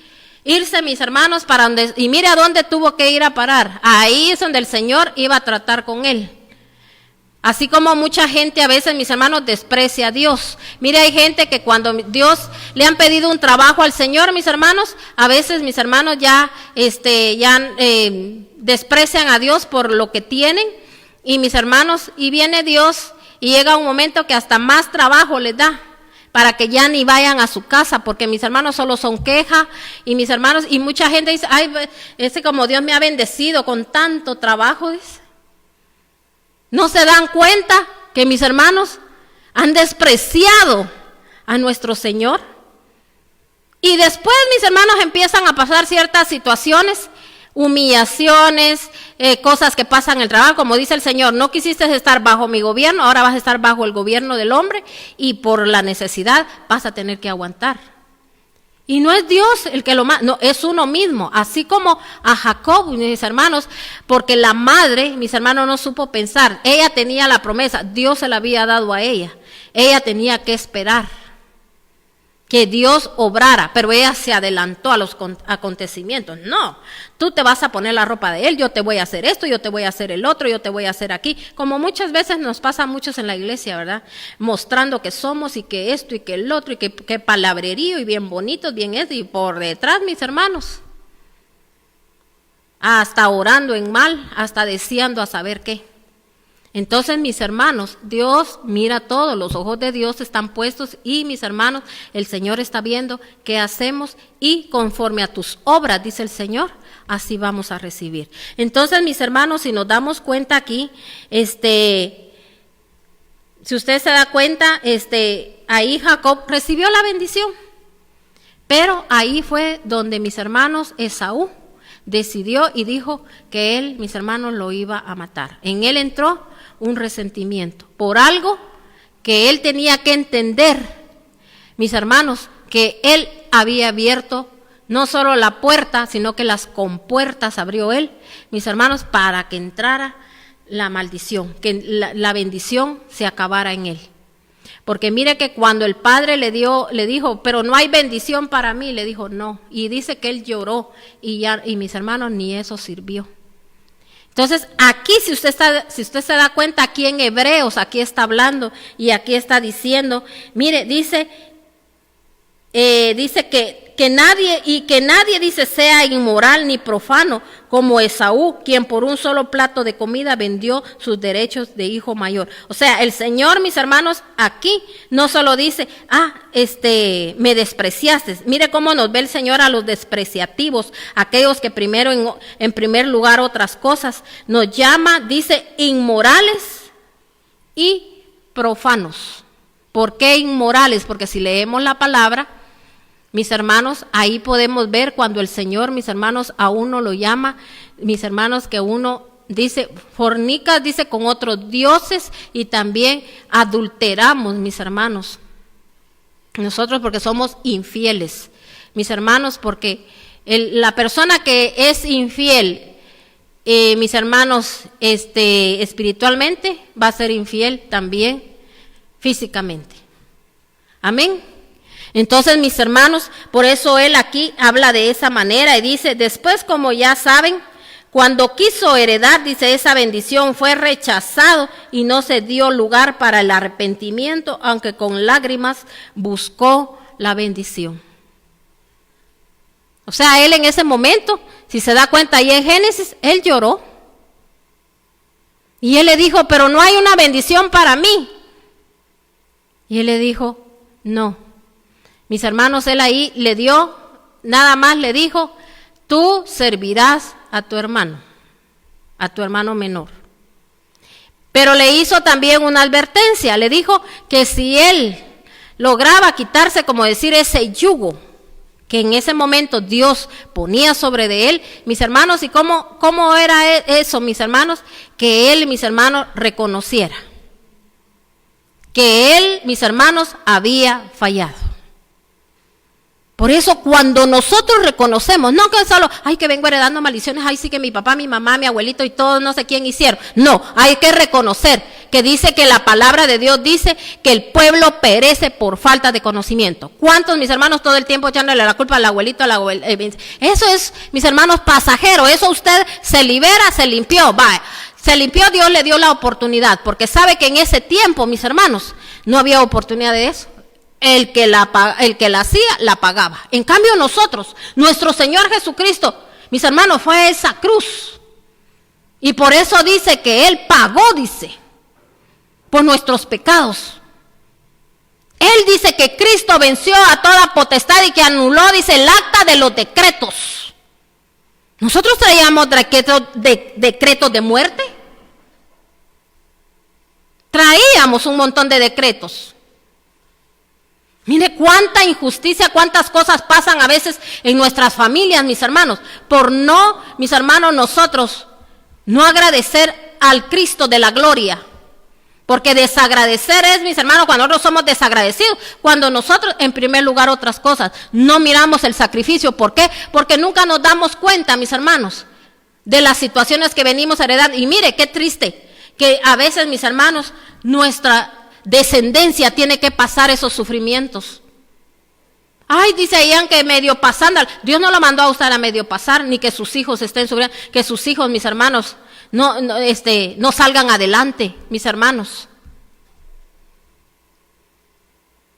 Speaker 1: Irse, mis hermanos, para donde, y mire a dónde tuvo que ir a parar. Ahí es donde el Señor iba a tratar con él. Así como mucha gente a veces, mis hermanos, desprecia a Dios. Mire, hay gente que cuando Dios le han pedido un trabajo al Señor, mis hermanos, a veces mis hermanos ya desprecian a Dios por lo que tienen. Y mis hermanos, y viene Dios y llega un momento que hasta más trabajo les da para que ya ni vayan a su casa, porque mis hermanos solo son queja. Y mis hermanos, y mucha gente dice, ay, ese como Dios me ha bendecido con tanto trabajo, dice. ¿No se dan cuenta que mis hermanos han despreciado a nuestro Señor? Y después, mis hermanos, empiezan a pasar ciertas situaciones, humillaciones, cosas que pasan en el trabajo, como dice el Señor, no quisiste estar bajo mi gobierno, ahora vas a estar bajo el gobierno del hombre y por la necesidad vas a tener que aguantar. Y no es Dios el que lo manda, no, es uno mismo, así como a Jacob, mis hermanos, porque la madre, mis hermanos, no supo pensar, ella tenía la promesa, Dios se la había dado a ella tenía que esperar que Dios obrara, pero ella se adelantó a los acontecimientos. No, tú te vas a poner la ropa de él, yo te voy a hacer esto, yo te voy a hacer el otro, yo te voy a hacer aquí, como muchas veces nos pasa a muchos en la iglesia, ¿verdad? Mostrando que somos y que esto y que el otro y que palabrerío y bien bonitos, bien esto, y por detrás, mis hermanos, hasta orando en mal, hasta deseando a saber qué. Entonces, mis hermanos, Dios mira todo, los ojos de Dios están puestos y, mis hermanos, el Señor está viendo qué hacemos y conforme a tus obras, dice el Señor, así vamos a recibir. Entonces, mis hermanos, si nos damos cuenta aquí, si usted se da cuenta, ahí Jacob recibió la bendición, pero ahí fue donde, mis hermanos, Esaú decidió y dijo que él, mis hermanos, lo iba a matar. En él entró un resentimiento por algo que él tenía que entender, mis hermanos, que él había abierto no solo la puerta, sino que las compuertas abrió él, mis hermanos, para que entrara la maldición, que la bendición se acabara en él. Porque mire que cuando el padre le dijo, pero no hay bendición para mí, le dijo no. Y dice que él lloró y mis hermanos, ni eso sirvió. Entonces, aquí si usted se da cuenta, aquí en Hebreos, aquí está hablando y aquí está diciendo, mire, dice que nadie dice sea inmoral ni profano como Esaú, quien por un solo plato de comida vendió sus derechos de hijo mayor. O sea, el Señor, mis hermanos, aquí no solo dice, me despreciaste. Mire cómo nos ve el Señor a los despreciativos, aquellos que primero, en primer lugar, otras cosas, nos llama, dice, inmorales y profanos. ¿Por qué inmorales? Porque si leemos la palabra, mis hermanos, ahí podemos ver cuando el Señor, mis hermanos, a uno lo llama, mis hermanos, que uno dice, fornicas, dice, con otros dioses y también adulteramos, mis hermanos. Nosotros porque somos infieles, mis hermanos, porque la persona que es infiel, mis hermanos, espiritualmente, va a ser infiel también físicamente. Amén. Entonces, mis hermanos, por eso él aquí habla de esa manera y dice, después, como ya saben, cuando quiso heredar, dice, esa bendición fue rechazado y no se dio lugar para el arrepentimiento, aunque con lágrimas buscó la bendición. O sea, él en ese momento, si se da cuenta ahí en Génesis, él lloró. Y él le dijo, pero no hay una bendición para mí. Y él le dijo, no. Mis hermanos, él ahí le dio, nada más le dijo, tú servirás a tu hermano. a tu hermano menor. Pero le hizo también una advertencia, le dijo que si él lograba quitarse, como decir, ese yugo que en ese momento Dios ponía sobre de él, mis hermanos, ¿y cómo era eso, mis hermanos? Que él, mis hermanos, reconociera que él, mis hermanos, había fallado. Por eso cuando nosotros reconocemos, no que solo, ay, que vengo heredando maldiciones, ay, sí que mi papá, mi mamá, mi abuelito y todos no sé quién hicieron. No, hay que reconocer que dice que la palabra de Dios dice que el pueblo perece por falta de conocimiento. ¿Cuántos, mis hermanos, todo el tiempo echándole la culpa al abuelito, eso es, mis hermanos, pasajero. Eso usted se libera, se limpió, va. Se limpió, Dios le dio la oportunidad, porque sabe que en ese tiempo, mis hermanos, no había oportunidad de eso. El que la hacía, la pagaba. En cambio nosotros, nuestro Señor Jesucristo, mis hermanos, fue a esa cruz. Y por eso dice que Él pagó, dice, por nuestros pecados. Él dice que Cristo venció a toda potestad y que anuló, dice, el acta de los decretos. Nosotros traíamos decretos de muerte. Traíamos un montón de decretos. Mire cuánta injusticia, cuántas cosas pasan a veces en nuestras familias, mis hermanos, por no, mis hermanos, nosotros no agradecer al Cristo de la gloria. Porque desagradecer es, mis hermanos, cuando nosotros somos desagradecidos, cuando nosotros, en primer lugar, otras cosas, no miramos el sacrificio. ¿Por qué? Porque nunca nos damos cuenta, mis hermanos, de las situaciones que venimos a heredar. Y mire, qué triste, que a veces, mis hermanos, nuestra descendencia tiene que pasar esos sufrimientos. Ay, dice Ian que medio pasando, Dios no lo mandó a usted a medio pasar, ni que sus hijos estén sufriendo, que sus hijos, mis hermanos, no salgan adelante, mis hermanos.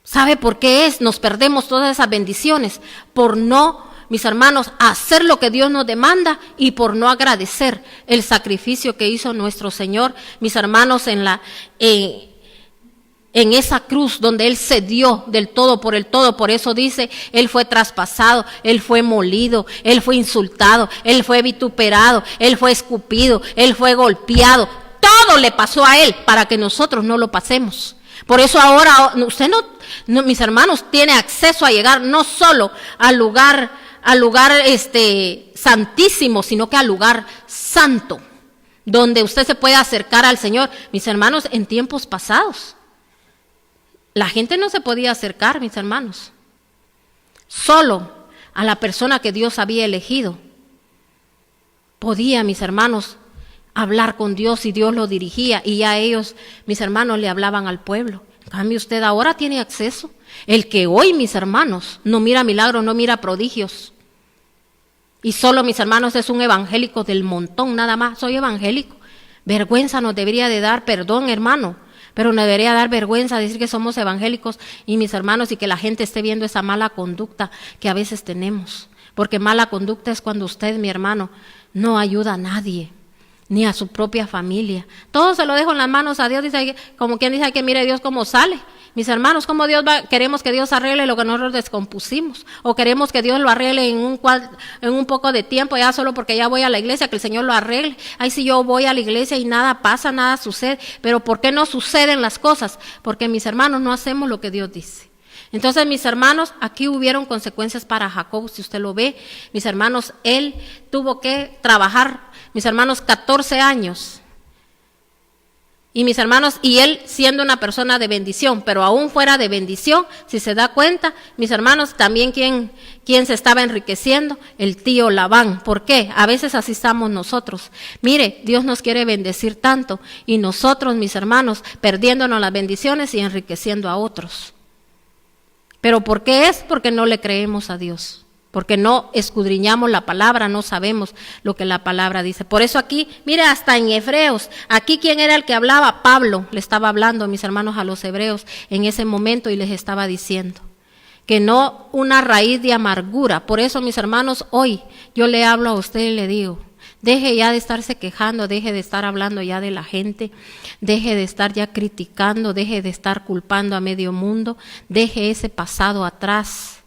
Speaker 1: ¿Sabe por qué es? Nos perdemos todas esas bendiciones por no, mis hermanos, hacer lo que Dios nos demanda y por no agradecer el sacrificio que hizo nuestro Señor, mis hermanos, en esa cruz donde Él se dio del todo por el todo. Por eso dice, Él fue traspasado, Él fue molido, Él fue insultado, Él fue vituperado, Él fue escupido, Él fue golpeado. Todo le pasó a Él para que nosotros no lo pasemos. Por eso ahora usted no, mis hermanos, tiene acceso a llegar no solo al lugar santísimo, sino que al lugar santo, donde usted se puede acercar al Señor. Mis hermanos, en tiempos pasados la gente no se podía acercar, mis hermanos. Solo a la persona que Dios había elegido podía, mis hermanos, hablar con Dios y Dios lo dirigía. Y ya ellos, mis hermanos, le hablaban al pueblo. En cambio, usted ahora tiene acceso. El que hoy, mis hermanos, no mira milagros, no mira prodigios. Y solo, mis hermanos, es un evangélico del montón, nada más. Soy evangélico. Vergüenza nos debería de dar, perdón, hermano. Pero nos debería dar vergüenza decir que somos evangélicos y mis hermanos y que la gente esté viendo esa mala conducta que a veces tenemos. Porque mala conducta es cuando usted, mi hermano, no ayuda a nadie, ni a su propia familia. Todo se lo dejo en las manos a Dios, dice, como quien dice que mire Dios cómo sale. Mis hermanos, ¿cómo queremos que Dios arregle lo que nosotros descompusimos? ¿O queremos que Dios lo arregle en un poco de tiempo, ya solo porque ya voy a la iglesia, que el Señor lo arregle? Ay, si yo voy a la iglesia y nada pasa, nada sucede. Pero ¿por qué no suceden las cosas? Porque, mis hermanos, no hacemos lo que Dios dice. Entonces, mis hermanos, aquí hubieron consecuencias para Jacob, si usted lo ve. Mis hermanos, él tuvo que trabajar, mis hermanos, 14 años. Y mis hermanos, y él siendo una persona de bendición, pero aún fuera de bendición, si se da cuenta, mis hermanos, también ¿quién se estaba enriqueciendo? El tío Labán. ¿Por qué? A veces así estamos nosotros. Mire, Dios nos quiere bendecir tanto y nosotros, mis hermanos, perdiéndonos las bendiciones y enriqueciendo a otros. ¿Pero por qué es? Porque no le creemos a Dios. Porque no escudriñamos la palabra, no sabemos lo que la palabra dice. Por eso aquí, mire, hasta en Hebreos, aquí ¿quién era el que hablaba? Pablo le estaba hablando, mis hermanos, a los hebreos en ese momento y les estaba diciendo que no una raíz de amargura. Por eso, mis hermanos, hoy yo le hablo a usted y le digo, deje ya de estarse quejando, deje de estar hablando ya de la gente, deje de estar ya criticando, deje de estar culpando a medio mundo, deje ese pasado atrás.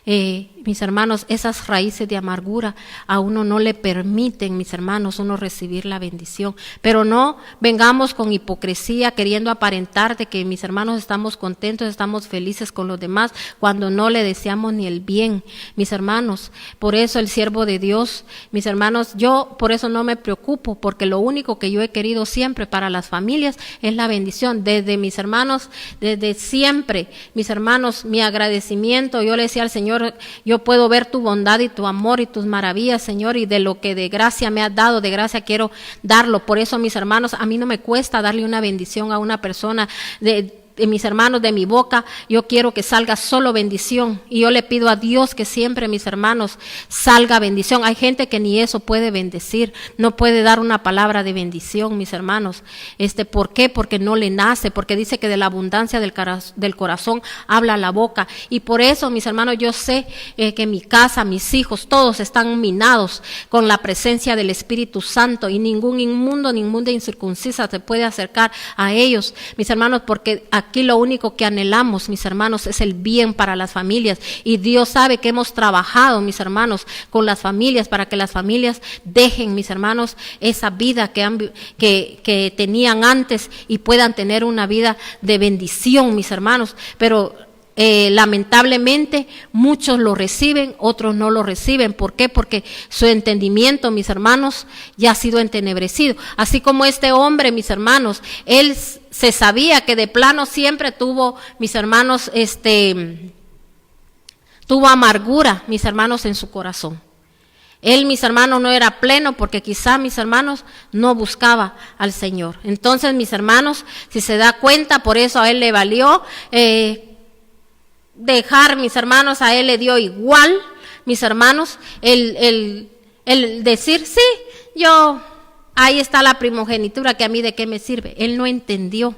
Speaker 1: mis hermanos, esas raíces de amargura a uno no le permiten, mis hermanos, uno recibir la bendición. Pero no vengamos con hipocresía queriendo aparentar de que, mis hermanos, estamos contentos, estamos felices con los demás, cuando no le deseamos ni el bien, mis hermanos. Por eso el siervo de Dios, mis hermanos, yo por eso no me preocupo, porque lo único que yo he querido siempre para las familias es la bendición. Desde mis hermanos, desde siempre, mis hermanos, mi agradecimiento, yo le decía al Señor, yo puedo ver tu bondad y tu amor y tus maravillas, Señor, y de lo que de gracia me has dado, de gracia quiero darlo. Por eso, mis hermanos, a mí no me cuesta darle una bendición a una persona de mis hermanos, de mi boca, yo quiero que salga solo bendición, y yo le pido a Dios que siempre, mis hermanos, salga bendición. Hay gente que ni eso puede bendecir, no puede dar una palabra de bendición, mis hermanos. ¿Por qué? Porque no le nace, porque dice que de la abundancia del corazón habla la boca. Y por eso, mis hermanos, yo sé que mi casa, mis hijos, todos están minados con la presencia del Espíritu Santo, y ningún inmundo, ninguna incircuncisa se puede acercar a ellos, mis hermanos, porque aquí lo único que anhelamos, mis hermanos, es el bien para las familias, y Dios sabe que hemos trabajado, mis hermanos, con las familias para que las familias dejen, mis hermanos, esa vida que tenían antes y puedan tener una vida de bendición, mis hermanos. Pero lamentablemente muchos lo reciben, otros no lo reciben. ¿Por qué? Porque su entendimiento, mis hermanos, ya ha sido entenebrecido. Así como este hombre, mis hermanos, él se sabía que de plano siempre tuvo, mis hermanos, tuvo amargura, mis hermanos, en su corazón. Él, mis hermanos, no era pleno porque quizá, mis hermanos, no buscaba al Señor. Entonces, mis hermanos, si se da cuenta, por eso a él le valió dejar, mis hermanos, a él le dio igual, mis hermanos, el decir, sí, yo, ahí está la primogenitura, que a mí de qué me sirve. Él no entendió.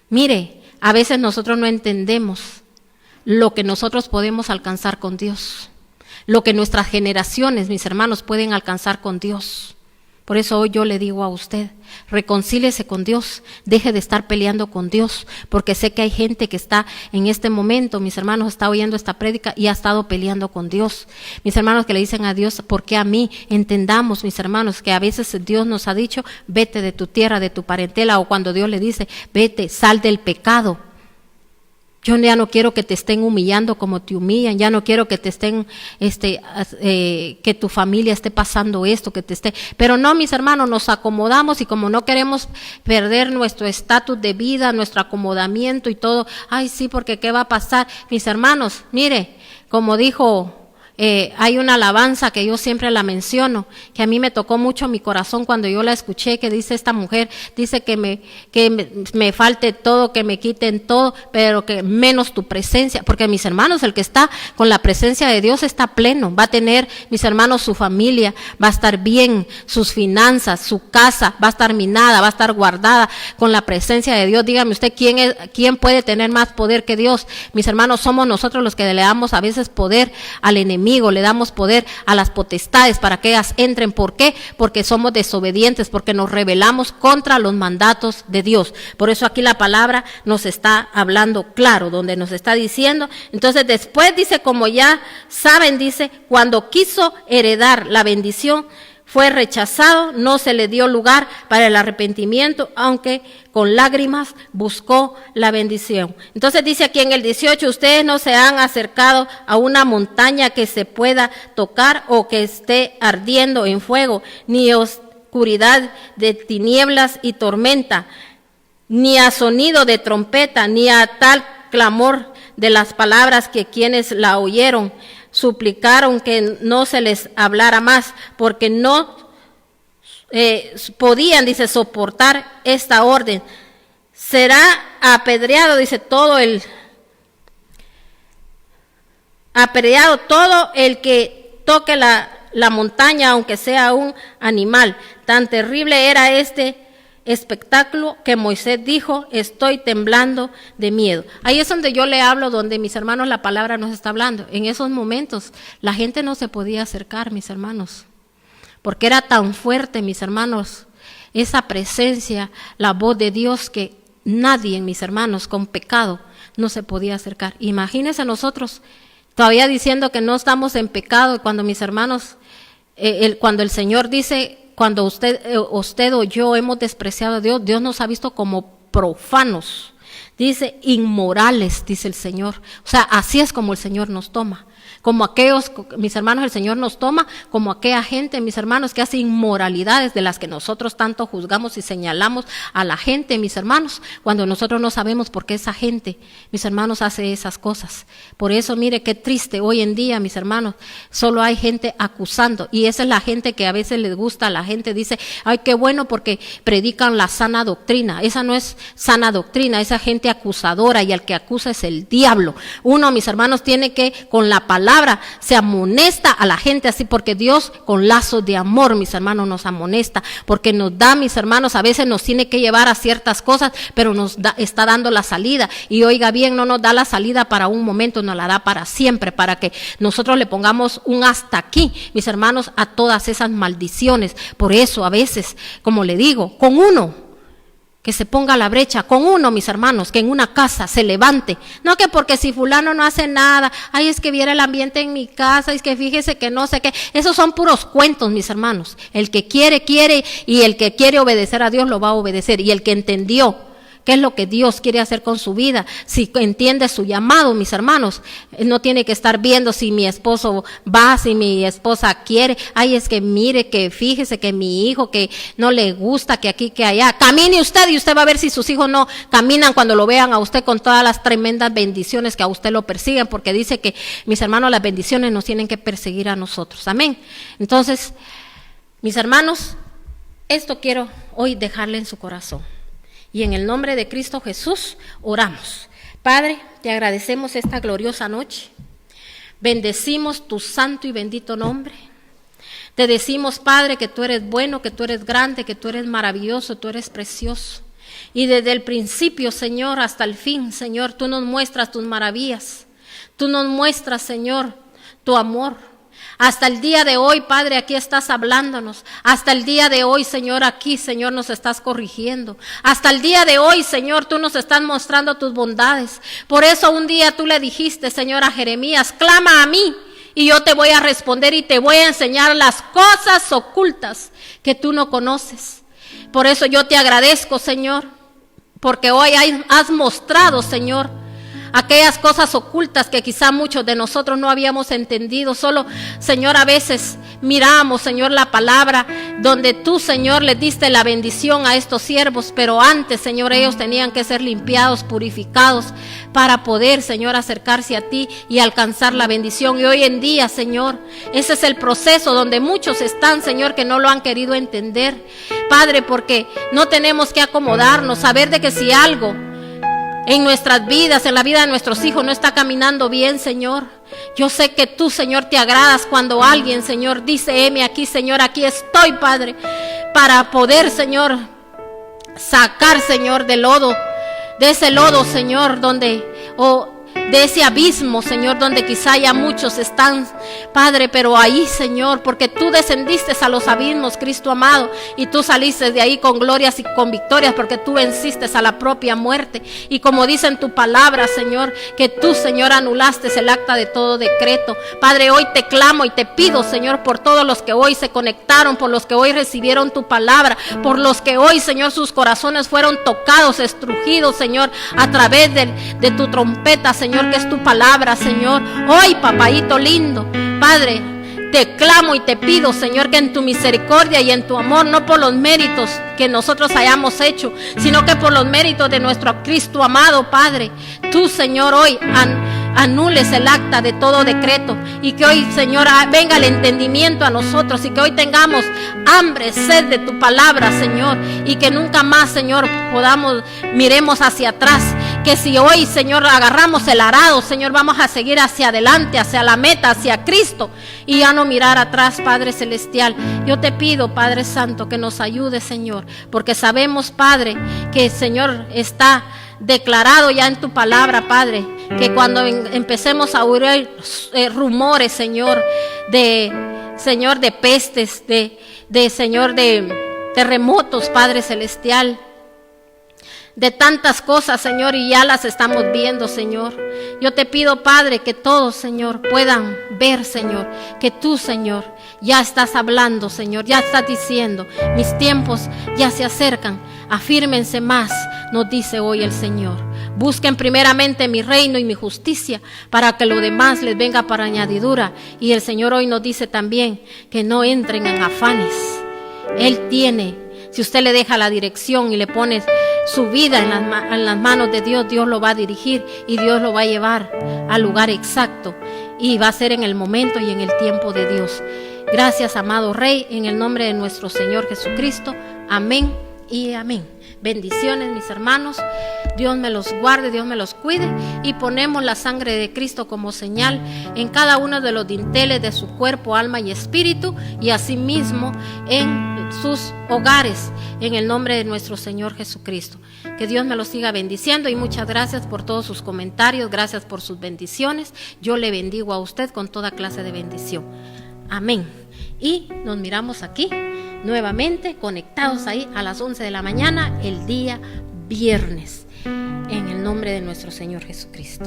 Speaker 1: Mire, a veces nosotros no entendemos lo que nosotros podemos alcanzar con Dios, lo que nuestras generaciones, mis hermanos, pueden alcanzar con Dios. Por eso hoy yo le digo a usted, reconcíliese con Dios, deje de estar peleando con Dios, porque sé que hay gente que está en este momento, mis hermanos, está oyendo esta prédica y ha estado peleando con Dios. Mis hermanos, que le dicen a Dios, ¿por qué a mí? Entendamos, mis hermanos, que a veces Dios nos ha dicho, vete de tu tierra, de tu parentela, o cuando Dios le dice, vete, sal del pecado. Yo ya no quiero que te estén humillando como te humillan, ya no quiero que te estén, que tu familia esté pasando esto, que te esté. Pero no, mis hermanos, nos acomodamos, y como no queremos perder nuestro estatus de vida, nuestro acomodamiento y todo, ay sí, porque ¿qué va a pasar? Mis hermanos, mire, como dijo, hay una alabanza que yo siempre la menciono, que a mí me tocó mucho mi corazón cuando yo la escuché, que dice esta mujer, dice que me falte todo, que me quiten todo, pero que menos tu presencia, porque mis hermanos, el que está con la presencia de Dios está pleno, va a tener, mis hermanos, su familia, va a estar bien, sus finanzas, su casa, va a estar minada, va a estar guardada con la presencia de Dios. Dígame usted, ¿quién puede tener más poder que Dios? Mis hermanos, somos nosotros los que le damos a veces poder al enemigo, le damos poder a las potestades para que ellas entren. ¿Por qué? Porque somos desobedientes, porque nos rebelamos contra los mandatos de Dios. Por eso aquí la palabra nos está hablando claro, donde nos está diciendo. Entonces después dice, como ya saben, dice, cuando quiso heredar la bendición, fue rechazado, no se le dio lugar para el arrepentimiento, aunque con lágrimas buscó la bendición. Entonces dice aquí en el 18, ustedes no se han acercado a una montaña que se pueda tocar o que esté ardiendo en fuego, ni oscuridad de tinieblas y tormenta, ni a sonido de trompeta, ni a tal clamor de las palabras que quienes la oyeron suplicaron que no se les hablara más, porque no podían, dice, soportar esta orden. Será apedreado, dice, apedreado todo el que toque la montaña, aunque sea un animal. Tan terrible era este espectáculo que Moisés dijo, estoy temblando de miedo. Ahí es donde yo le hablo, donde, mis hermanos, la palabra nos está hablando. En esos momentos la gente no se podía acercar, mis hermanos, porque era tan fuerte, mis hermanos, esa presencia, la voz de Dios, que nadie, mis hermanos, con pecado no se podía acercar. Imagínense nosotros todavía diciendo que no estamos en pecado, y cuando mis hermanos, cuando el Señor dice, cuando usted o yo hemos despreciado a Dios, Dios nos ha visto como profanos, dice inmorales, dice el Señor. O sea, así es como el Señor nos toma. Como aquellos, mis hermanos, el Señor nos toma como aquella gente, mis hermanos, que hace inmoralidades de las que nosotros tanto juzgamos y señalamos a la gente, mis hermanos, cuando nosotros no sabemos por qué esa gente, mis hermanos, hace esas cosas. Por eso, mire qué triste hoy en día, mis hermanos, solo hay gente acusando, y esa es la gente que a veces les gusta, la gente dice, ay, qué bueno porque predican la sana doctrina. Esa no es sana doctrina, esa gente acusadora, y el que acusa es el diablo. Uno, mis hermanos, tiene que, con la palabra, se amonesta a la gente así, porque Dios con lazos de amor, mis hermanos, nos amonesta, porque nos da, mis hermanos, a veces nos tiene que llevar a ciertas cosas, pero está dando la salida, y oiga bien, no nos da la salida para un momento, nos la da para siempre, para que nosotros le pongamos un hasta aquí, mis hermanos, a todas esas maldiciones. Por eso a veces, como le digo, con uno que se ponga a la brecha, con uno, mis hermanos, que en una casa se levante. No que porque si fulano no hace nada, ay, es que viera el ambiente en mi casa, es que fíjese que no sé qué. Esos son puros cuentos, mis hermanos. El que quiere, quiere, y el que quiere obedecer a Dios lo va a obedecer. Y el que entendió qué es lo que Dios quiere hacer con su vida, si entiende su llamado, mis hermanos, no tiene que estar viendo si mi esposo va, si mi esposa quiere, ay, es que mire, que fíjese que mi hijo, que no le gusta, que aquí, que allá, camine usted, y usted va a ver si sus hijos no caminan cuando lo vean a usted con todas las tremendas bendiciones que a usted lo persiguen, porque dice que, mis hermanos, las bendiciones nos tienen que perseguir a nosotros, amén. Entonces, mis hermanos, esto quiero hoy dejarle en su corazón. Y en el nombre de Cristo Jesús oramos. Padre, te agradecemos esta gloriosa noche. Bendecimos tu santo y bendito nombre. Te decimos, Padre, que tú eres bueno, que tú eres grande, que tú eres maravilloso, tú eres precioso. Y desde el principio, Señor, hasta el fin, Señor, tú nos muestras tus maravillas. Tú nos muestras, Señor, tu amor. Hasta el día de hoy, Padre, aquí estás hablándonos. Hasta el día de hoy, Señor, aquí, Señor, nos estás corrigiendo. Hasta el día de hoy, Señor, tú nos estás mostrando tus bondades. Por eso un día tú le dijiste, Señor, a Jeremías, clama a mí y yo te voy a responder y te voy a enseñar las cosas ocultas que tú no conoces. Por eso yo te agradezco, Señor, porque hoy has mostrado, Señor, aquellas cosas ocultas que quizá muchos de nosotros no habíamos entendido. Solo, Señor, a veces miramos, Señor, la palabra donde tú, Señor, le diste la bendición a estos siervos, pero antes, Señor, ellos tenían que ser limpiados, purificados, para poder, Señor, acercarse a ti y alcanzar la bendición. Y hoy en día, Señor, ese es el proceso donde muchos están, Señor, que no lo han querido entender, Padre, porque no tenemos que acomodarnos, saber de que si algo en nuestras vidas, en la vida de nuestros hijos no está caminando bien, Señor, yo sé que tú, Señor, te agradas cuando alguien, Señor, dice, heme aquí, Señor, aquí estoy, Padre, para poder, Señor, sacar, Señor, del lodo, de ese lodo, Señor, donde, de ese abismo, Señor, donde quizá ya muchos están, Padre, pero ahí, Señor, porque tú descendiste a los abismos, Cristo amado, y tú saliste de ahí con glorias y con victorias, porque tú venciste a la propia muerte, y como dice en tu palabra, Señor, que tú, Señor, anulaste el acta de todo decreto. Padre, hoy te clamo y te pido, Señor, por todos los que hoy se conectaron, por los que hoy recibieron tu palabra, por los que hoy, Señor, sus corazones fueron tocados, estrujidos, Señor, a través de tu trompeta, Señor, que es tu palabra, Señor. Hoy, papaíto lindo, Padre, te clamo y te pido, Señor, que en tu misericordia y en tu amor, no por los méritos que nosotros hayamos hecho, sino que por los méritos de nuestro Cristo amado, Padre, tú, Señor, hoy anules el acta de todo decreto, y que hoy, Señor, venga el entendimiento a nosotros, y que hoy tengamos hambre, sed de tu palabra, Señor, y que nunca más, Señor, miremos hacia atrás, que si hoy, Señor, agarramos el arado, Señor, vamos a seguir hacia adelante, hacia la meta, hacia Cristo, y ya no mirar atrás, Padre Celestial. Yo te pido, Padre Santo, que nos ayude, Señor, porque sabemos, Padre, que, Señor, está declarado ya en tu palabra, Padre, que cuando empecemos a oír rumores, Señor, de pestes, Señor, de terremotos, Padre Celestial, de tantas cosas, Señor, y ya las estamos viendo, Señor. Yo te pido, Padre, que todos, Señor, puedan ver, Señor, que tú, Señor, ya estás hablando, Señor, ya estás diciendo, mis tiempos ya se acercan, afírmense más, nos dice hoy el Señor. Busquen primeramente mi reino y mi justicia, para que lo demás les venga por añadidura. Y el Señor hoy nos dice también que no entren en afanes. Él tiene, si usted le deja la dirección y le pone su vida en las manos de Dios, Dios lo va a dirigir y Dios lo va a llevar al lugar exacto, y va a ser en el momento y en el tiempo de Dios. Gracias, amado Rey, en el nombre de nuestro Señor Jesucristo. Amén y amén. Bendiciones, mis hermanos. Dios me los guarde, Dios me los cuide, y ponemos la sangre de Cristo como señal en cada uno de los dinteles de su cuerpo, alma y espíritu, y asimismo en sus hogares, en el nombre de nuestro Señor Jesucristo. Que Dios me los siga bendiciendo, y muchas gracias por todos sus comentarios, gracias por sus bendiciones. Yo le bendigo a usted con toda clase de bendición. Amén. Y nos miramos aquí nuevamente conectados ahí a las 11 de la mañana el día viernes, en el nombre de nuestro Señor Jesucristo.